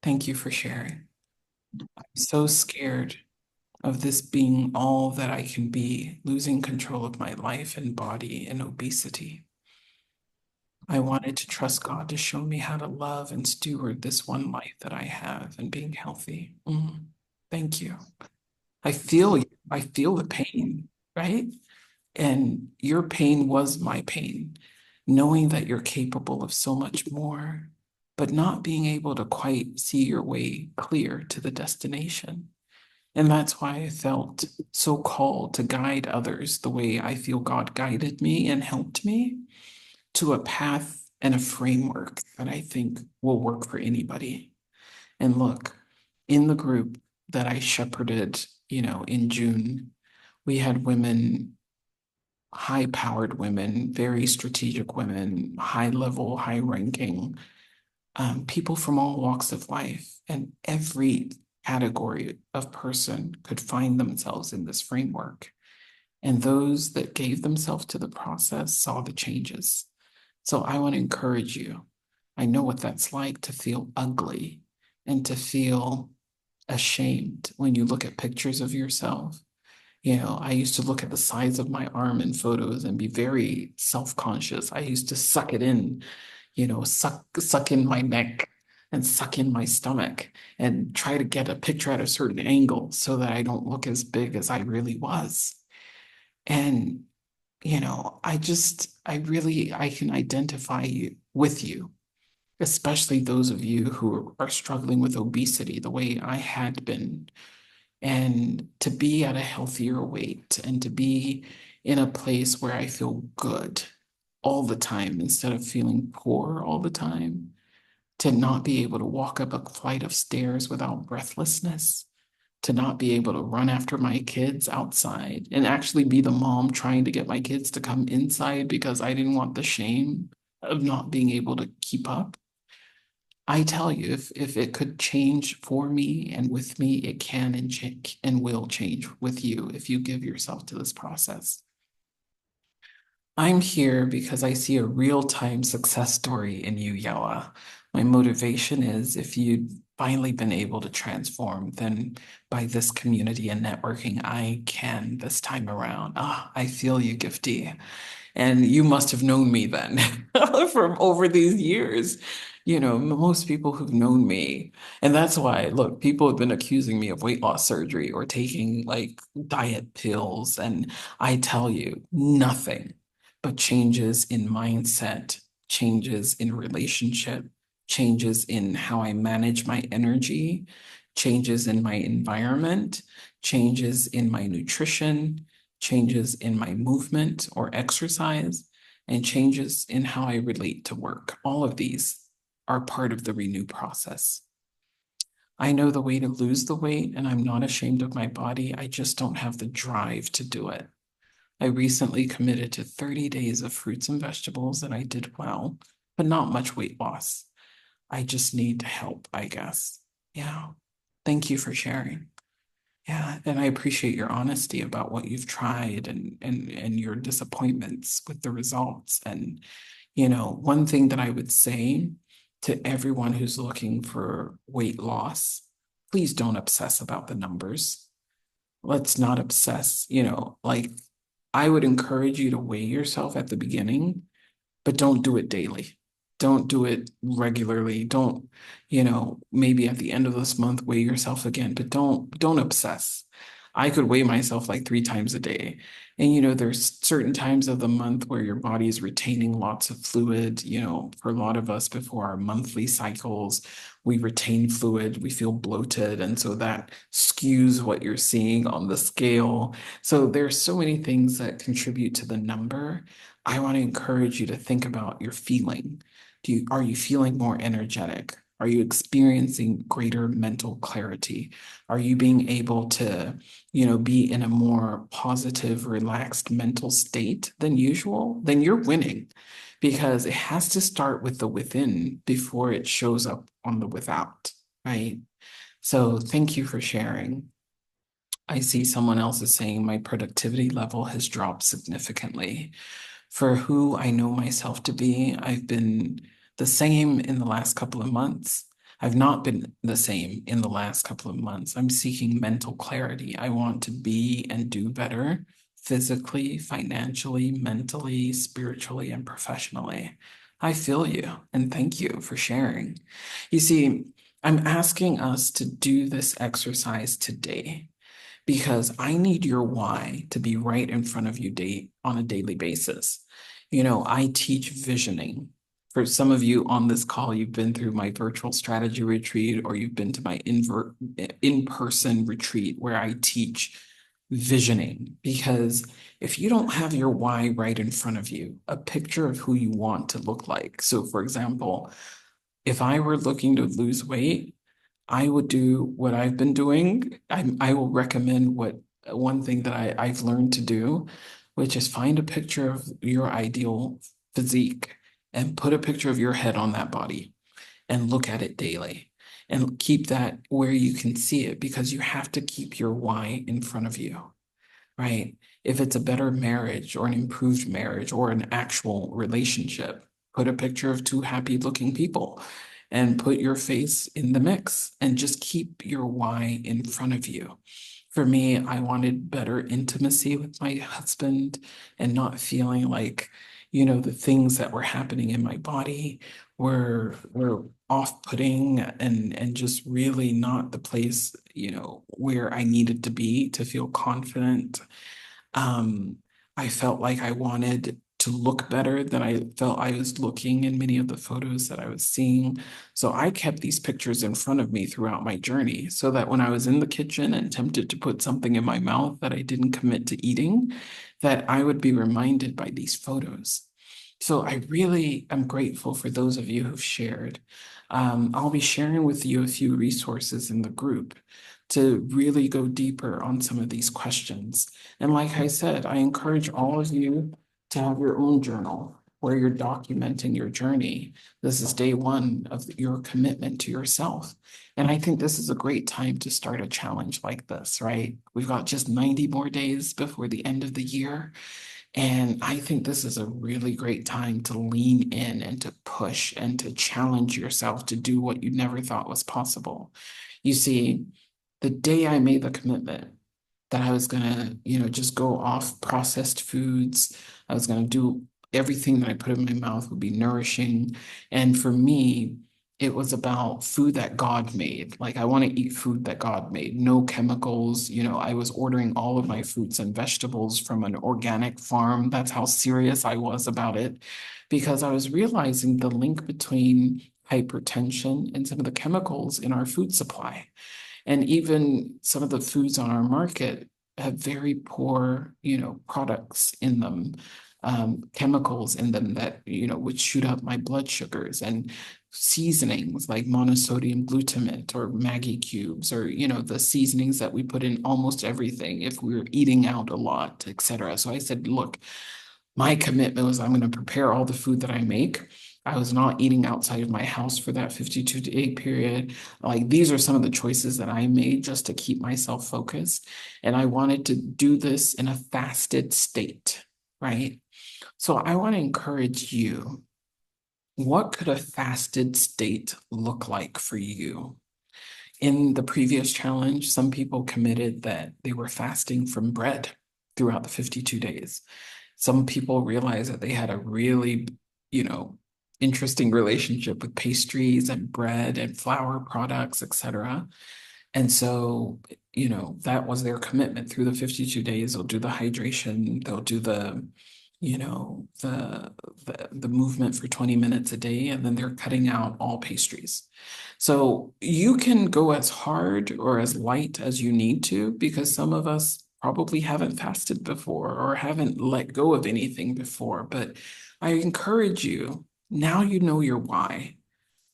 Thank you for sharing. I'm so scared of this being all that I can be, losing control of my life and body and obesity. I wanted to trust God to show me how to love and steward this one life that I have and being healthy. Thank you. I feel you. I feel the pain, right? And your pain was my pain, knowing that you're capable of so much more, but not being able to quite see your way clear to the destination. And that's why I felt so called to guide others the way I feel God guided me and helped me to a path and a framework that I think will work for anybody. And look, in the group that I shepherded, in June, we had women, high powered women, very strategic women, high level, high ranking, people from all walks of life. And every category of person could find themselves in this framework. And those that gave themselves to the process saw the changes. So I want to encourage you. I know what that's like to feel ugly and to feel ashamed when you look at pictures of yourself. I used to look at the size of my arm in photos and be very self-conscious. I used to suck it in, suck in my neck and suck in my stomach and try to get a picture at a certain angle so that I don't look as big as I really was. And I can identify with you, especially those of you who are struggling with obesity the way I had been, and to be at a healthier weight and to be in a place where I feel good all the time instead of feeling poor all the time, to not be able to walk up a flight of stairs without breathlessness, to not be able to run after my kids outside and actually be the mom trying to get my kids to come inside because I didn't want the shame of not being able to keep up. I tell you, if it could change for me and with me, it can and will change with you if you give yourself to this process. I'm here because I see a real-time success story in you, Yawa. My motivation is if you've finally been able to transform, then by this community and networking, I can this time around. Ah, I feel you, Gifty. And you must have known me then from over these years. Most people who've known me. And that's why, look, people have been accusing me of weight loss surgery or taking like diet pills. And I tell you, nothing but changes in mindset, changes in relationship, changes in how I manage my energy, changes in my environment, changes in my nutrition, changes in my movement or exercise, and changes in how I relate to work. All of these are part of the renew process. I know the way to lose the weight, and I'm not ashamed of my body. I just don't have the drive to do it. I recently committed to 30 days of fruits and vegetables, and I did well, but not much weight loss. I just need help, I guess. Yeah. Thank you for sharing. Yeah, and I appreciate your honesty about what you've tried and your disappointments with the results. And one thing that I would say to everyone who's looking for weight loss, please don't obsess about the numbers. Let's not obsess, like I would encourage you to weigh yourself at the beginning, but don't do it daily. Don't do it regularly. Don't, maybe at the end of this month, weigh yourself again, but don't obsess. I could weigh myself like 3 times a day. And there's certain times of the month where your body is retaining lots of fluid. For a lot of us before our monthly cycles, we retain fluid, we feel bloated. And so that skews what you're seeing on the scale. So there's so many things that contribute to the number. I want to encourage you to think about your feeling. Are you feeling more energetic? Are you experiencing greater mental clarity? Are you being able to, be in a more positive, relaxed mental state than usual? Then you're winning because it has to start with the within before it shows up on the without, right? So thank you for sharing. I see someone else is saying my productivity level has dropped significantly. For who I know myself to be, I've been the same in the last couple of months. I've not been the same in the last couple of months. I'm seeking mental clarity. I want to be and do better physically, financially, mentally, spiritually, and professionally. I feel you and thank you for sharing. You see, I'm asking us to do this exercise today because I need your why to be right in front of you on a daily basis. I teach visioning. For some of you on this call, you've been through my virtual strategy retreat or you've been to my in-person retreat where I teach visioning. Because if you don't have your why right in front of you, a picture of who you want to look like. So, for example, if I were looking to lose weight, I would do what I've been doing. I will recommend what one thing that I've learned to do, which is find a picture of your ideal physique and put a picture of your head on that body and look at it daily and keep that where you can see it because you have to keep your why in front of you, right? If it's a better marriage or an improved marriage or an actual relationship, put a picture of two happy looking people and put your face in the mix and just keep your why in front of you. For me, I wanted better intimacy with my husband and not feeling like, the things that were happening in my body were off-putting and just really not the place, where I needed to be to feel confident. um, I felt like I wanted to look better than I felt I was looking in many of the photos that I was seeing. So I kept these pictures in front of me throughout my journey so that when I was in the kitchen and tempted to put something in my mouth that I didn't commit to eating, that I would be reminded by these photos. So I really am grateful for those of you who've shared. I'll be sharing with you a few resources in the group to really go deeper on some of these questions. And like I said, I encourage all of you to have your own journal where you're documenting your journey. This is day one of your commitment to yourself. And I think this is a great time to start a challenge like this, right? We've got just 90 more days before the end of the year. And I think this is a really great time to lean in and to push and to challenge yourself to do what you never thought was possible. You see, the day I made the commitment that I was gonna, just go off processed foods, I was gonna do everything that I put in my mouth would be nourishing. And for me, it was about food that God made. Like I want to eat food that God made, no chemicals. I was ordering all of my fruits and vegetables from an organic farm. That's how serious I was about it, because I was realizing the link between hypertension and some of the chemicals in our food supply. And even some of the foods on our market have very poor, products in them, chemicals in them that, would shoot up my blood sugars, and seasonings like monosodium glutamate or Maggie cubes, or, the seasonings that we put in almost everything if we were eating out a lot, etc. So I said, look, my commitment was I'm going to prepare all the food that I make. I was not eating outside of my house for that 52-day period. Like these are some of the choices that I made just to keep myself focused. And I wanted to do this in a fasted state, right? So I want to encourage you. What could a fasted state look like for you? In the previous challenge, some people committed that they were fasting from bread throughout the 52 days. Some people realized that they had a really, you know, interesting relationship with pastries and bread and flour products, etc. And so, that was their commitment through the 52 days. They'll do the hydration, they'll do the, you know, the movement for 20 minutes a day, and then they're cutting out all pastries. So you can go as hard or as light as you need to, because some of us probably haven't fasted before or haven't let go of anything before. But I encourage you, now you know your why.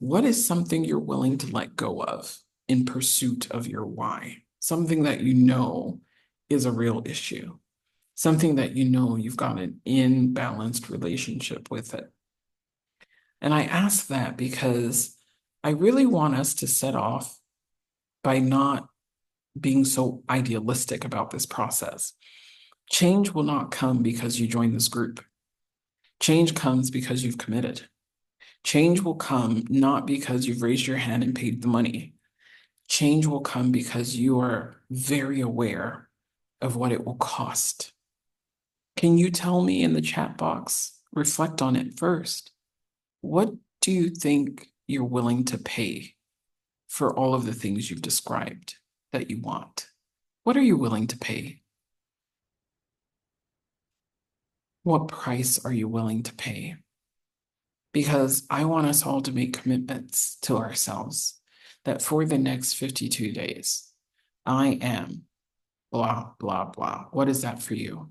What is something you're willing to let go of in pursuit of your why? Something that you know is a real issue, something that you know you've got an imbalanced relationship with it. And I ask that because I really want us to set off by not being so idealistic about this process. Change will not come because you join this group. Change comes because you've committed. Change will come not because you've raised your hand and paid the money. Change will come because you are very aware of what it will cost. Can you tell me in the chat box? Reflect on it first. What do you think you're willing to pay for all of the things you've described that you want? What are you willing to pay? What price are you willing to pay? Because I want us all to make commitments to ourselves that for the next 52 days, I am blah, blah, blah. What is that for you?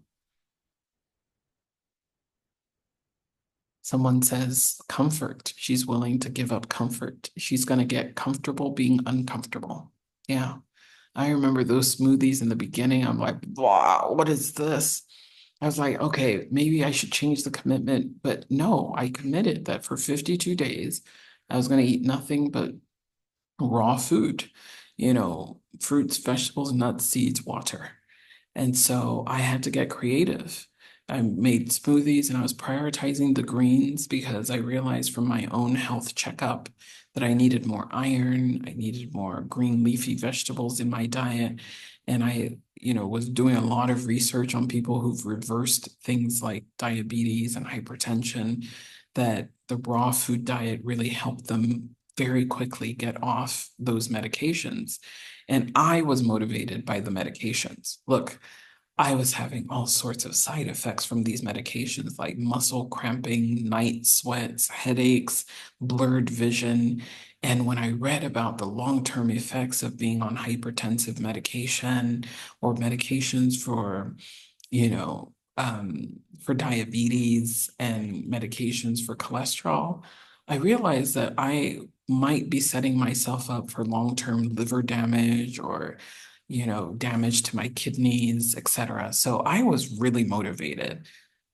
Someone says comfort. She's willing to give up comfort. She's going to get comfortable being uncomfortable. Yeah. I remember those smoothies in the beginning. I'm like, wow, what is this? I was like, okay, maybe I should change the commitment. But no, I committed that for 52 days, I was going to eat nothing but raw food, fruits, vegetables, nuts, seeds, water. And so I had to get creative. I made smoothies and I was prioritizing the greens because I realized from my own health checkup that I needed more iron, I needed more green leafy vegetables in my diet. And I, was doing a lot of research on people who've reversed things like diabetes and hypertension, that the raw food diet really helped them very quickly get off those medications. And I was motivated by the medications. Look, I was having all sorts of side effects from these medications, like muscle cramping, night sweats, headaches, blurred vision. And when I read about the long-term effects of being on hypertensive medication or medications for diabetes and medications for cholesterol, I realized that I might be setting myself up for long-term liver damage or, damage to my kidneys, etc. So I was really motivated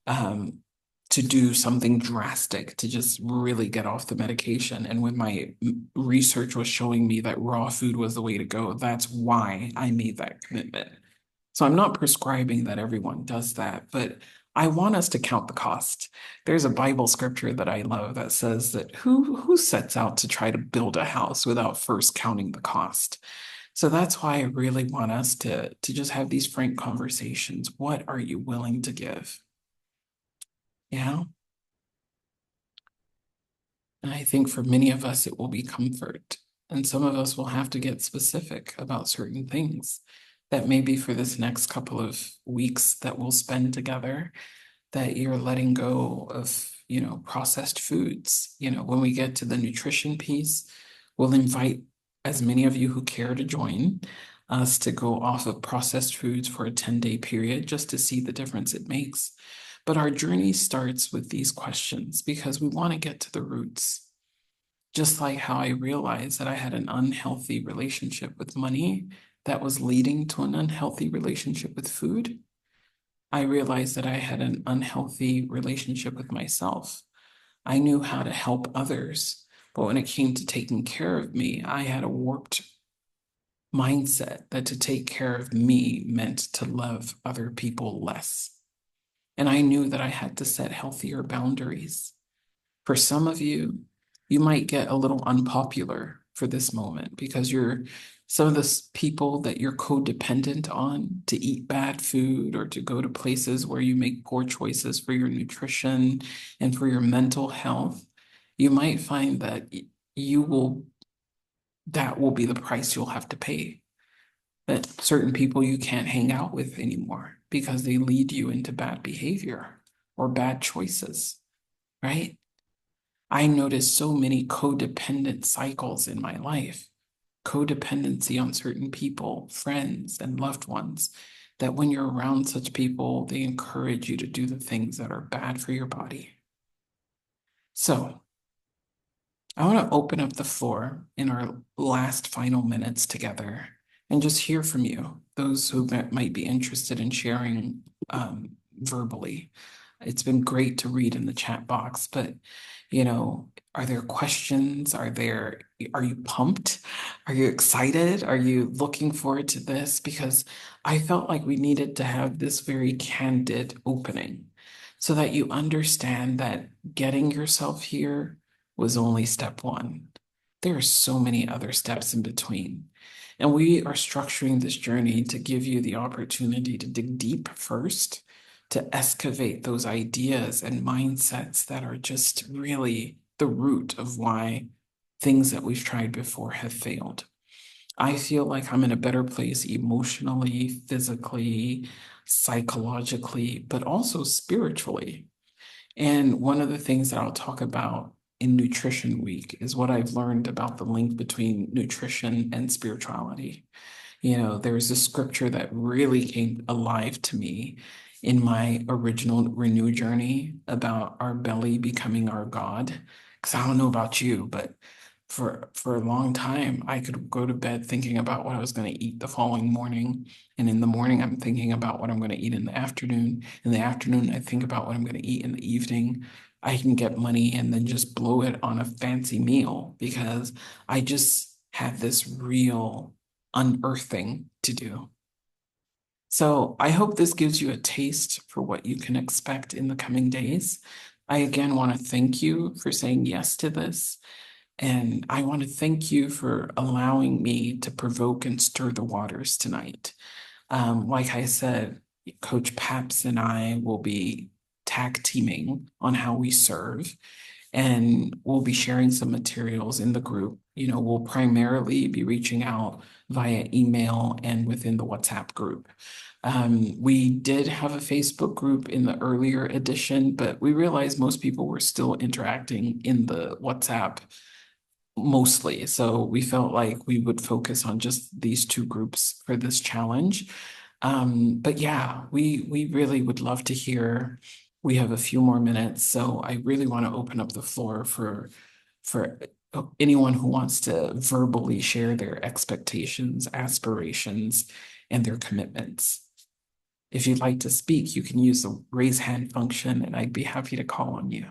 um, to do something drastic to just really get off the medication. And when my research was showing me that raw food was the way to go, that's why I made that commitment. So I'm not prescribing that everyone does that, but I want us to count the cost. There's a Bible scripture that I love that says that who sets out to try to build a house without first counting the cost? So that's why I really want us to just have these frank conversations. What are you willing to give? Yeah. And I think for many of us, it will be comfort. And some of us will have to get specific about certain things that maybe for this next couple of weeks that we'll spend together, that you're letting go of, processed foods. When we get to the nutrition piece, we'll invite as many of you who care to join us to go off of processed foods for a 10-day period just to see the difference it makes. But our journey starts with these questions because we want to get to the roots. Just like how I realized that I had an unhealthy relationship with money that was leading to an unhealthy relationship with food, I realized that I had an unhealthy relationship with myself. I knew how to help others, but when it came to taking care of me, I had a warped mindset that to take care of me meant to love other people less. And I knew that I had to set healthier boundaries. For some of you, you might get a little unpopular for this moment because you're some of the people that you're codependent on to eat bad food or to go to places where you make poor choices for your nutrition and for your mental health. You might find that you will, that will be the price you'll have to pay. That certain people you can't hang out with anymore because they lead you into bad behavior or bad choices, right? I noticed so many codependent cycles in my life, codependency on certain people, friends, and loved ones, that when you're around such people, they encourage you to do the things that are bad for your body. So I want to open up the floor in our last final minutes together and just hear from you, those who might be interested in sharing verbally. It's been great to read in the chat box, but are there questions? Are you pumped? Are you excited? Are you looking forward to this? Because I felt like we needed to have this very candid opening so that you understand that getting yourself here was only step one. There are so many other steps in between. And we are structuring this journey to give you the opportunity to dig deep first, to excavate those ideas and mindsets that are just really the root of why things that we've tried before have failed. I feel like I'm in a better place emotionally, physically, psychologically, but also spiritually. And one of the things that I'll talk about in Nutrition Week is what I've learned about the link between nutrition and spirituality. There's a scripture that really came alive to me in my original Renew journey about our belly becoming our God. Because I don't know about you, but for a long time, I could go to bed thinking about what I was going to eat the following morning. And in the morning, I'm thinking about what I'm going to eat in the afternoon. In the afternoon, I think about what I'm going to eat in the evening. I can get money and then just blow it on a fancy meal because I just had this real unearthing to do. So I hope this gives you a taste for what you can expect in the coming days. I again want to thank you for saying yes to this. And I want to thank you for allowing me to provoke and stir the waters tonight. Like I said, Coach Paps and I will be tag teaming on how we serve, and we'll be sharing some materials in the group. We'll primarily be reaching out via email and within the WhatsApp group. We did have a Facebook group in the earlier edition, but we realized most people were still interacting in the WhatsApp mostly. So we felt like we would focus on just these two groups for this challenge. But yeah, we really would love to hear. We have a few more minutes, so I really want to open up the floor for anyone who wants to verbally share their expectations, aspirations, and their commitments. If you'd like to speak, you can use the raise hand function, and I'd be happy to call on you.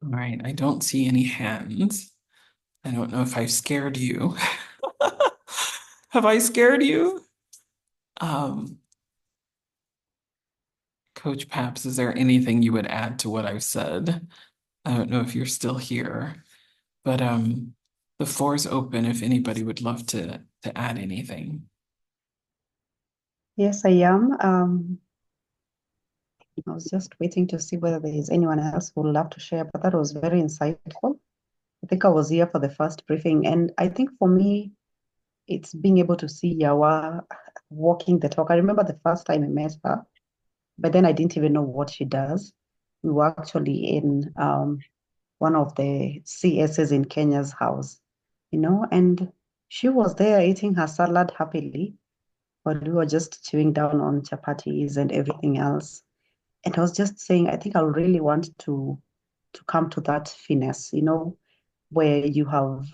All right, I don't see any hands. I don't know if I've scared you. Have I scared you? Um, Coach Paps, is there anything you would add to what I've said? I don't know if you're still here, but the floor is open if anybody would love to add anything. Yes, I am. I was just waiting to see whether there is anyone else who would love to share, but that was very insightful. I think I was here for the first briefing, and I think for me, it's being able to see Yawa walking the talk. I remember the first time I met her, but then I didn't even know what she does. We were actually in one of the CSs in Kenya's house, and she was there eating her salad happily, but we were just chewing down on chapatis and everything else. And I was just saying, I think I really want to come to that finesse, where you have,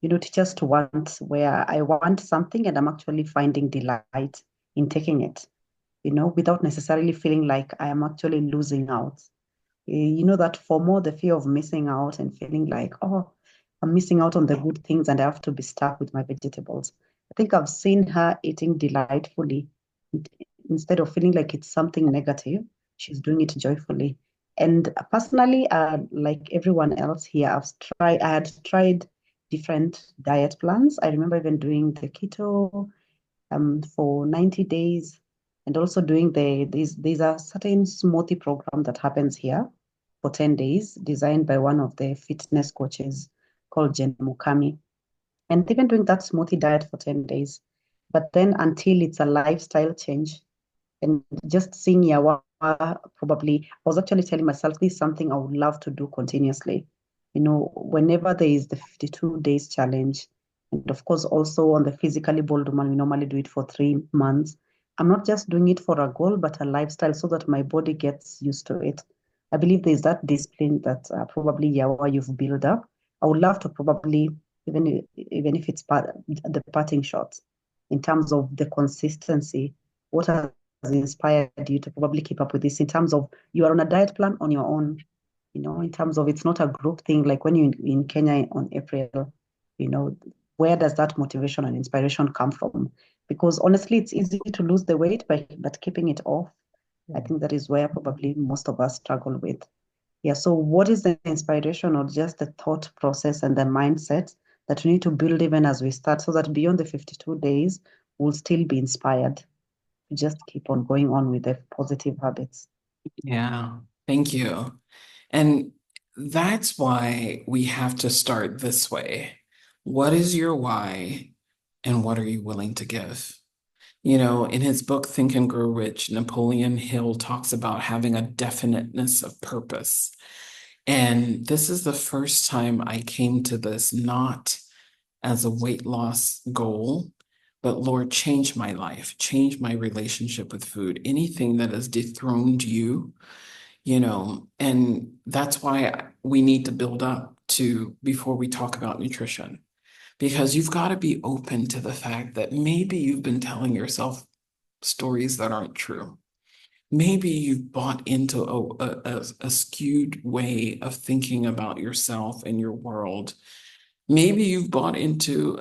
teachers to want, where I want something and I'm actually finding delight in taking it, without necessarily feeling like I am actually losing out. That FOMO, the fear of missing out and feeling like, oh, I'm missing out on the good things and I have to be stuck with my vegetables. I think I've seen her eating delightfully instead of feeling like it's something negative. She's doing it joyfully. And personally, like everyone else here, I had tried different diet plans. I remember even doing the keto for 90 days and also doing there's a certain smoothie program that happens here for 10 days, designed by one of the fitness coaches called Jen Mukami. And even doing that smoothie diet for 10 days. But then until it's a lifestyle change, and just seeing Yawa, probably, I was actually telling myself this is something I would love to do continuously. Whenever there is the 52 days challenge, and of course, also on the physically bold woman, we normally do it for 3 months. I'm not just doing it for a goal, but a lifestyle so that my body gets used to it. I believe there's that discipline that probably Yawa you've built up. I would love to probably, even if it's the parting shots, in terms of the consistency, what has inspired you to probably keep up with this in terms of you are on a diet plan on your own, in terms of it's not a group thing like when you're in Kenya on April, you know, where does that motivation and inspiration come from? Because honestly, it's easy to lose the weight, but keeping it off, I think that is where probably most of us struggle with. Yeah. So what is the inspiration or just the thought process and the mindset that we need to build even as we start so that beyond the 52 days, we'll still be inspired to just keep on going on with the positive habits? Yeah, thank you. And that's why we have to start this way. What is your why and what are you willing to give? In his book, Think and Grow Rich, Napoleon Hill talks about having a definiteness of purpose. And this is the first time I came to this not as a weight loss goal, but Lord, change my life, change my relationship with food, anything that has dethroned you, and that's why we need to build up to before we talk about nutrition, because you've got to be open to the fact that maybe you've been telling yourself stories that aren't true. Maybe you've bought into a skewed way of thinking about yourself and your world. Maybe you've bought into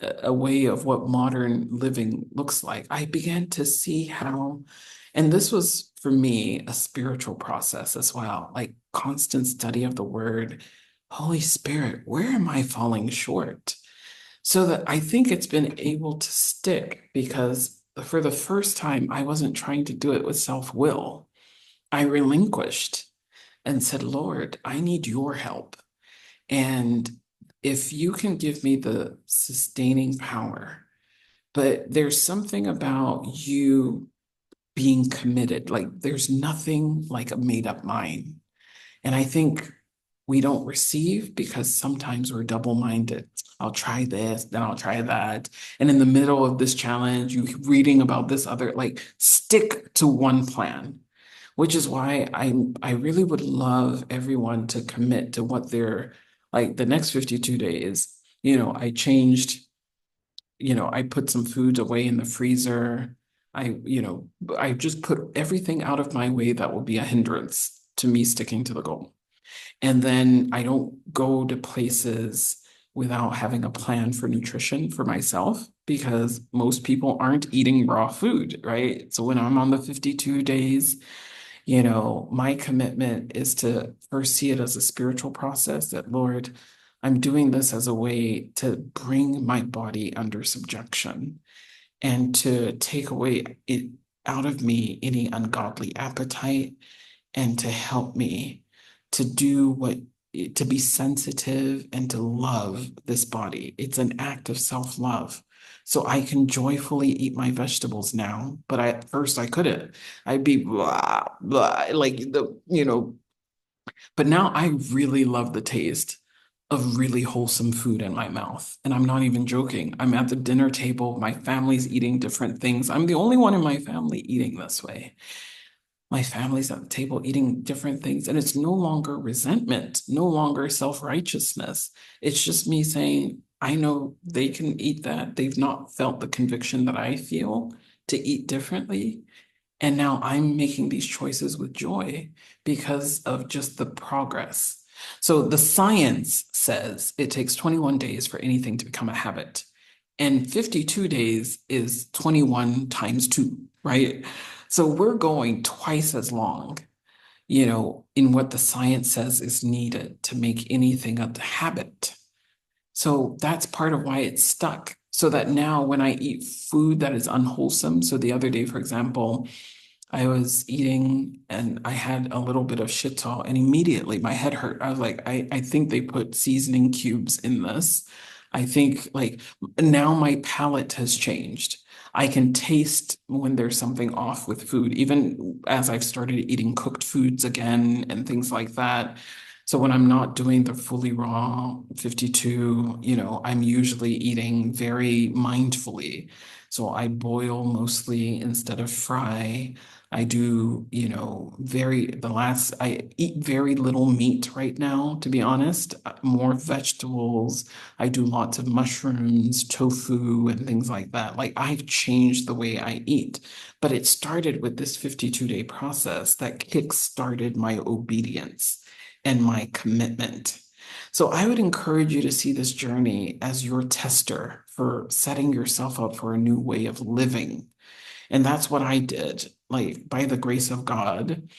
a way of what modern living looks like. I began to see how, and this was for me a spiritual process as well, like constant study of the word. Holy Spirit, where am I falling short? So that I think it's been able to stick because for the first time, I wasn't trying to do it with self-will. I relinquished and said, Lord, I need your help. And if you can give me the sustaining power, but there's something about you being committed, like there's nothing like a made up mind. And I think we don't receive because sometimes we're double minded. I'll try this, then I'll try that. And in the middle of this challenge, you reading about this other, like stick to one plan, which is why I really would love everyone to commit to what they're like the next 52 days. I changed, I put some foods away in the freezer. I just put everything out of my way that will be a hindrance to me sticking to the goal. And then I don't go to places without having a plan for nutrition for myself because most people aren't eating raw food, right? So when I'm on the 52 days, my commitment is to first see it as a spiritual process that, Lord, I'm doing this as a way to bring my body under subjection and to take away it out of me any ungodly appetite and to help me to do what to be sensitive and to love this body. It's an act of self-love. So I can joyfully eat my vegetables now, but at first I couldn't. I'd be blah, blah, like but now I really love the taste of really wholesome food in my mouth. And I'm not even joking. I'm at the dinner table, my family's eating different things. I'm the only one in my family eating this way. My family's at the table eating different things, and it's no longer resentment, no longer self-righteousness. It's just me saying, I know they can eat that. They've not felt the conviction that I feel to eat differently. And now I'm making these choices with joy because of just the progress. So the science says it takes 21 days for anything to become a habit. And 52 days is 21 times two, right? So we're going twice as long, in what the science says is needed to make anything a habit. So that's part of why it's stuck. So that now when I eat food that is unwholesome, so the other day, for example, I was eating and I had a little bit of shito and immediately my head hurt. I was like, I think they put seasoning cubes in this. I think like now my palate has changed. I can taste when there's something off with food, even as I've started eating cooked foods again and things like that. So when I'm not doing the fully raw 52, I'm usually eating very mindfully. So I boil mostly instead of fry. I do, I eat very little meat right now, to be honest, more vegetables. I do lots of mushrooms, tofu, and things like that. Like I've changed the way I eat, but it started with this 52-day process that kick-started my obedience and my commitment. So I would encourage you to see this journey as your tester for setting yourself up for a new way of living. And that's what I did, like by the grace of God,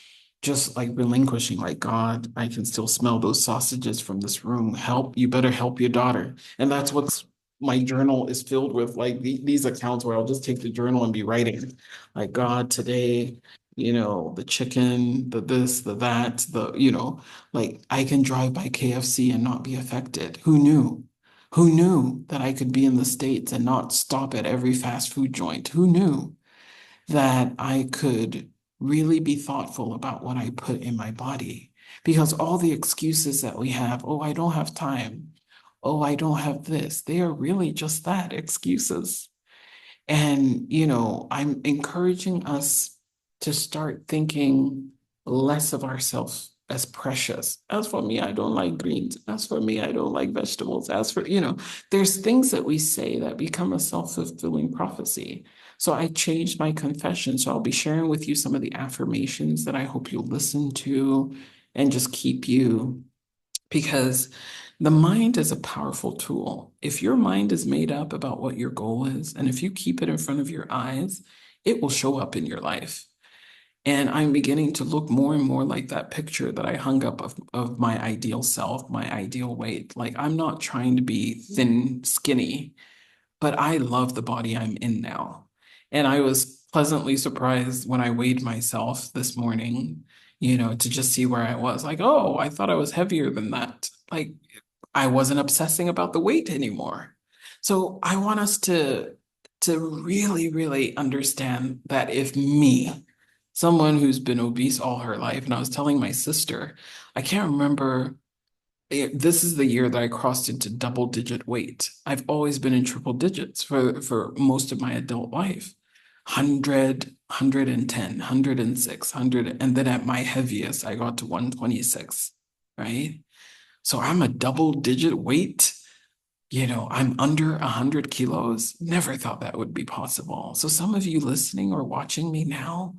just like relinquishing, like, God, I can still smell those sausages from this room. Help, you better help your daughter. And that's what's my journal is filled with, like these accounts where I'll just take the journal and be writing, like, God, today, the chicken, the this, the that, like I can drive by KFC and not be affected. Who knew? Who knew that I could be in the States and not stop at every fast food joint? Who knew that I could really be thoughtful about what I put in my body? Because all the excuses that we have, oh, I don't have time, oh, I don't have this, they are really just that, excuses. And, I'm encouraging us to start thinking less of ourselves as precious. As for me, I don't like greens. As for me, I don't like vegetables. As for, there's things that we say that become a self-fulfilling prophecy. So I changed my confession. So I'll be sharing with you some of the affirmations that I hope you'll listen to and just keep you, because the mind is a powerful tool. If your mind is made up about what your goal is, and if you keep it in front of your eyes, it will show up in your life. And I'm beginning to look more and more like that picture that I hung up of my ideal self, my ideal weight. Like I'm not trying to be thin, skinny, but I love the body I'm in now. And I was pleasantly surprised when I weighed myself this morning, to just see where I was. Like, oh, I thought I was heavier than that. Like, I wasn't obsessing about the weight anymore. So I want us to really, really understand that if me, someone who's been obese all her life, and I was telling my sister, I can't remember this is the year that I crossed into double digit weight. I've always been in triple digits for most of my adult life. 100, 110, 106, 100, and then at my heaviest, I got to 126, right? So I'm a double digit weight. I'm under 100 kilos. Never thought that would be possible. So some of you listening or watching me now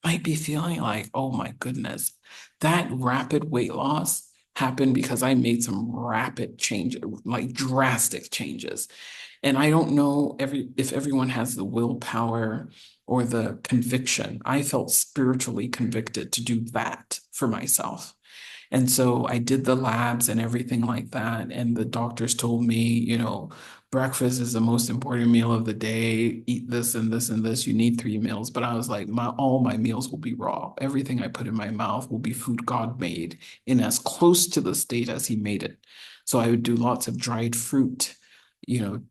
might be feeling like, oh my goodness, that rapid weight loss happened because I made some rapid changes, like drastic changes. And I don't know if everyone has the willpower or the conviction. I felt spiritually convicted to do that for myself. And so I did the labs and everything like that. And the doctors told me, breakfast is the most important meal of the day. Eat this and this and this. You need 3 meals. But I was like, all my meals will be raw. Everything I put in my mouth will be food God made in as close to the state as He made it. So I would do lots of dried fruit,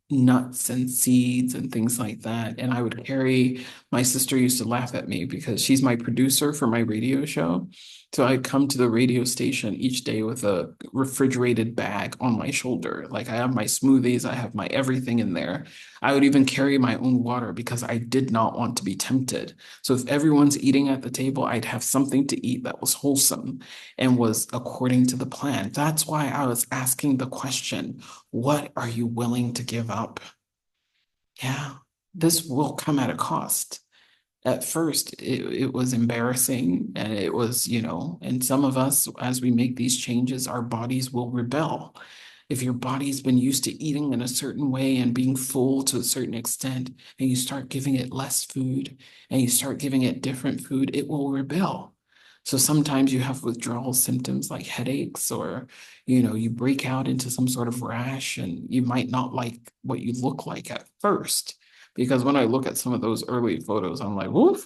nuts and seeds and things like that. And I would carry, my sister used to laugh at me because she's my producer for my radio show. So I'd come to the radio station each day with a refrigerated bag on my shoulder. Like I have my smoothies, I have my everything in there. I would even carry my own water because I did not want to be tempted. So if everyone's eating at the table, I'd have something to eat that was wholesome and was according to the plan. That's why I was asking the question, what are you willing to give up? Yeah, this will come at a cost. At first, it was embarrassing and it was, and some of us, as we make these changes, our bodies will rebel. If your body's been used to eating in a certain way and being full to a certain extent, and you start giving it less food and you start giving it different food, it will rebel. So sometimes you have withdrawal symptoms like headaches, or, you break out into some sort of rash and you might not like what you look like at first. Because when I look at some of those early photos, I'm like, woof,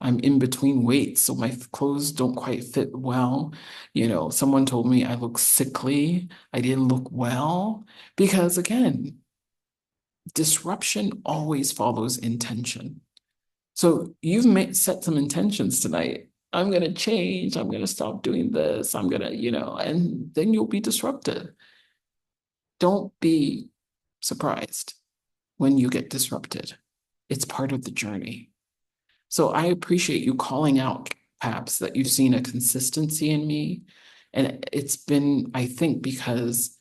I'm in between weights, so my clothes don't quite fit well. Someone told me I look sickly. I didn't look well because, again, disruption always follows intention. So you've set some intentions tonight. I'm going to change. I'm going to stop doing this. I'm going to, and then you'll be disrupted. Don't be surprised when you get disrupted. It's part of the journey. So I appreciate you calling out, Paps, that you've seen a consistency in me. And it's been, I think, because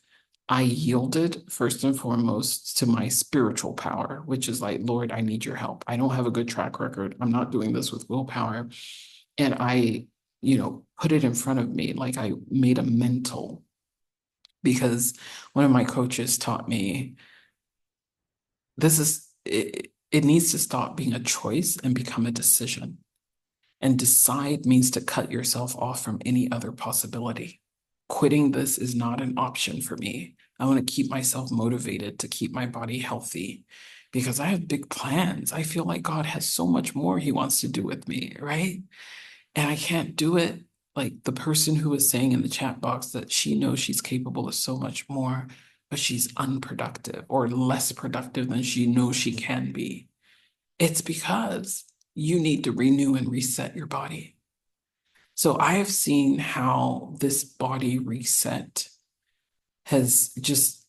I yielded first and foremost to my spiritual power, which is like, Lord, I need your help. I don't have a good track record. I'm not doing this with willpower. And I, put it in front of me, like I made a mental, because one of my coaches taught me it needs to stop being a choice and become a decision. And decide means to cut yourself off from any other possibility. Quitting this is not an option for me. I want to keep myself motivated to keep my body healthy because I have big plans. I feel like God has so much more He wants to do with me, right? And I can't do it. Like the person who was saying in the chat box that she knows she's capable of so much more, but she's unproductive or less productive than she knows she can be. It's because you need to renew and reset your body. So I have seen how this body reset has just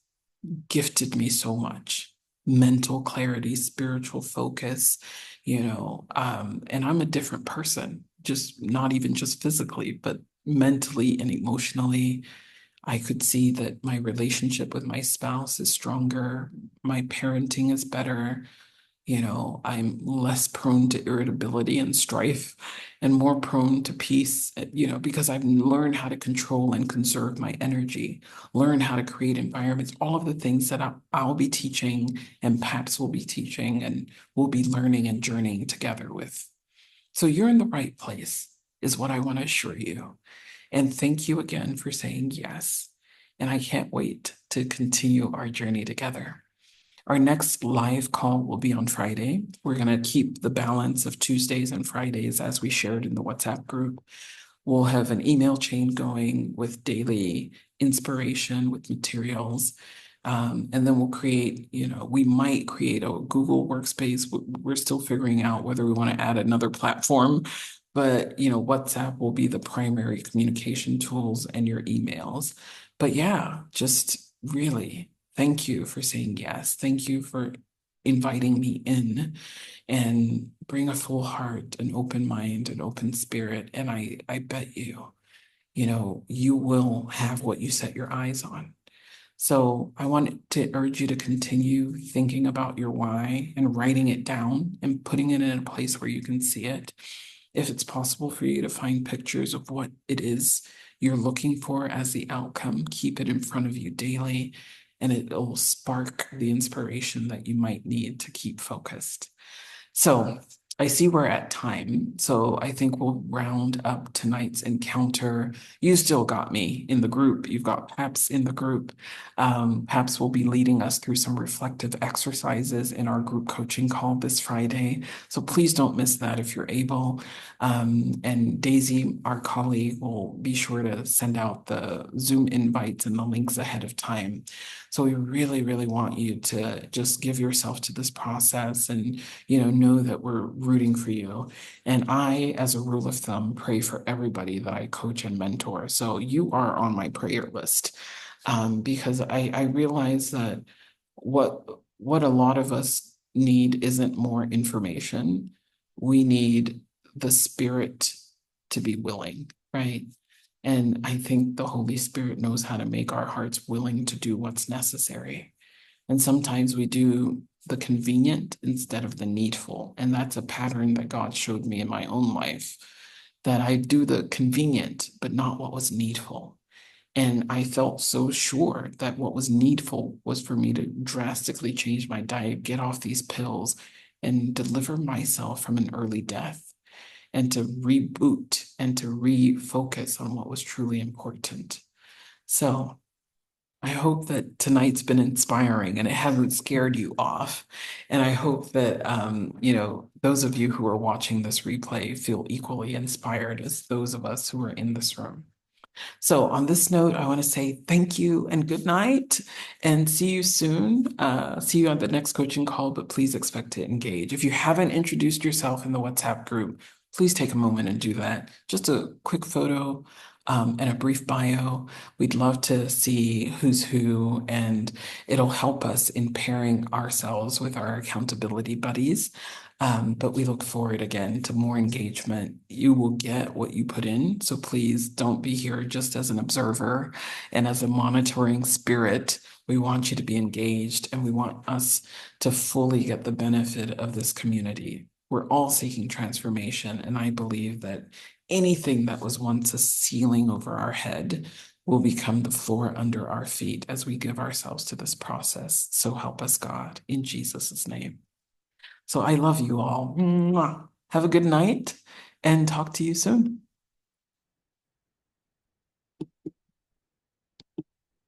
gifted me so much mental clarity, spiritual focus, and I'm a different person, just not even just physically, but mentally and emotionally. I could see that my relationship with my spouse is stronger, my parenting is better. I'm less prone to irritability and strife and more prone to peace, because I've learned how to control and conserve my energy, learn how to create environments, all of the things that I'll be teaching and Paps will be teaching and we'll be learning and journeying together with. So you're in the right place, is what I want to assure you. And thank you again for saying yes. And I can't wait to continue our journey together. Our next live call will be on Friday. We're going to keep the balance of Tuesdays and Fridays as we shared in the WhatsApp group. We'll have an email chain going with daily inspiration with materials. And then we'll create, we might create a Google workspace. We're still figuring out whether we want to add another platform, but, WhatsApp will be the primary communication tools and your emails. But yeah, just really thank you for saying yes. Thank you for inviting me in, and bring a full heart, an open mind, an open spirit. And I bet you will have what you set your eyes on. So I want to urge you to continue thinking about your why and writing it down and putting it in a place where you can see it. If it's possible for you to find pictures of what it is you're looking for as the outcome. Keep it in front of you daily, and it'll spark the inspiration that you might need to keep focused. So I see we're at time. So I think we'll round up tonight's encounter. You still got me in the group. You've got Paps in the group. Paps will be leading us through some reflective exercises in our group coaching call this Friday. So please don't miss that if you're able. And Daisy, our colleague, will be sure to send out the Zoom invites and the links ahead of time. So we really, really want you to just give yourself to this process and know that we're rooting for you. And I, as a rule of thumb, pray for everybody that I coach and mentor. So you are on my prayer list, because I realize that what what a lot of us need isn't more information. We need the Spirit to be willing, right? And I think the Holy Spirit knows how to make our hearts willing to do what's necessary. And sometimes we do the convenient instead of the needful. And that's a pattern that God showed me in my own life, that I do the convenient, but not what was needful. And I felt so sure that what was needful was for me to drastically change my diet, get off these pills, and deliver myself from an early death, and to reboot and to refocus on what was truly important. So I hope that tonight's been inspiring and it hasn't scared you off. And I hope that, those of you who are watching this replay feel equally inspired as those of us who are in this room. So on this note, I want to say thank you and good night and see you soon. See you on the next coaching call, but please expect to engage. If you haven't introduced yourself in the WhatsApp group, please take a moment and do that. Just a quick photo, and a brief bio. We'd love to see who's who, and it'll help us in pairing ourselves with our accountability buddies. But we look forward again to more engagement. You will get what you put in. So please don't be here just as an observer and as a monitoring spirit. We want you to be engaged, and we want us to fully get the benefit of this community. We're all seeking transformation. And I believe that anything that was once a ceiling over our head will become the floor under our feet as we give ourselves to this process. So help us, God, in Jesus' name. So I love you all. Mwah. Have a good night and talk to you soon.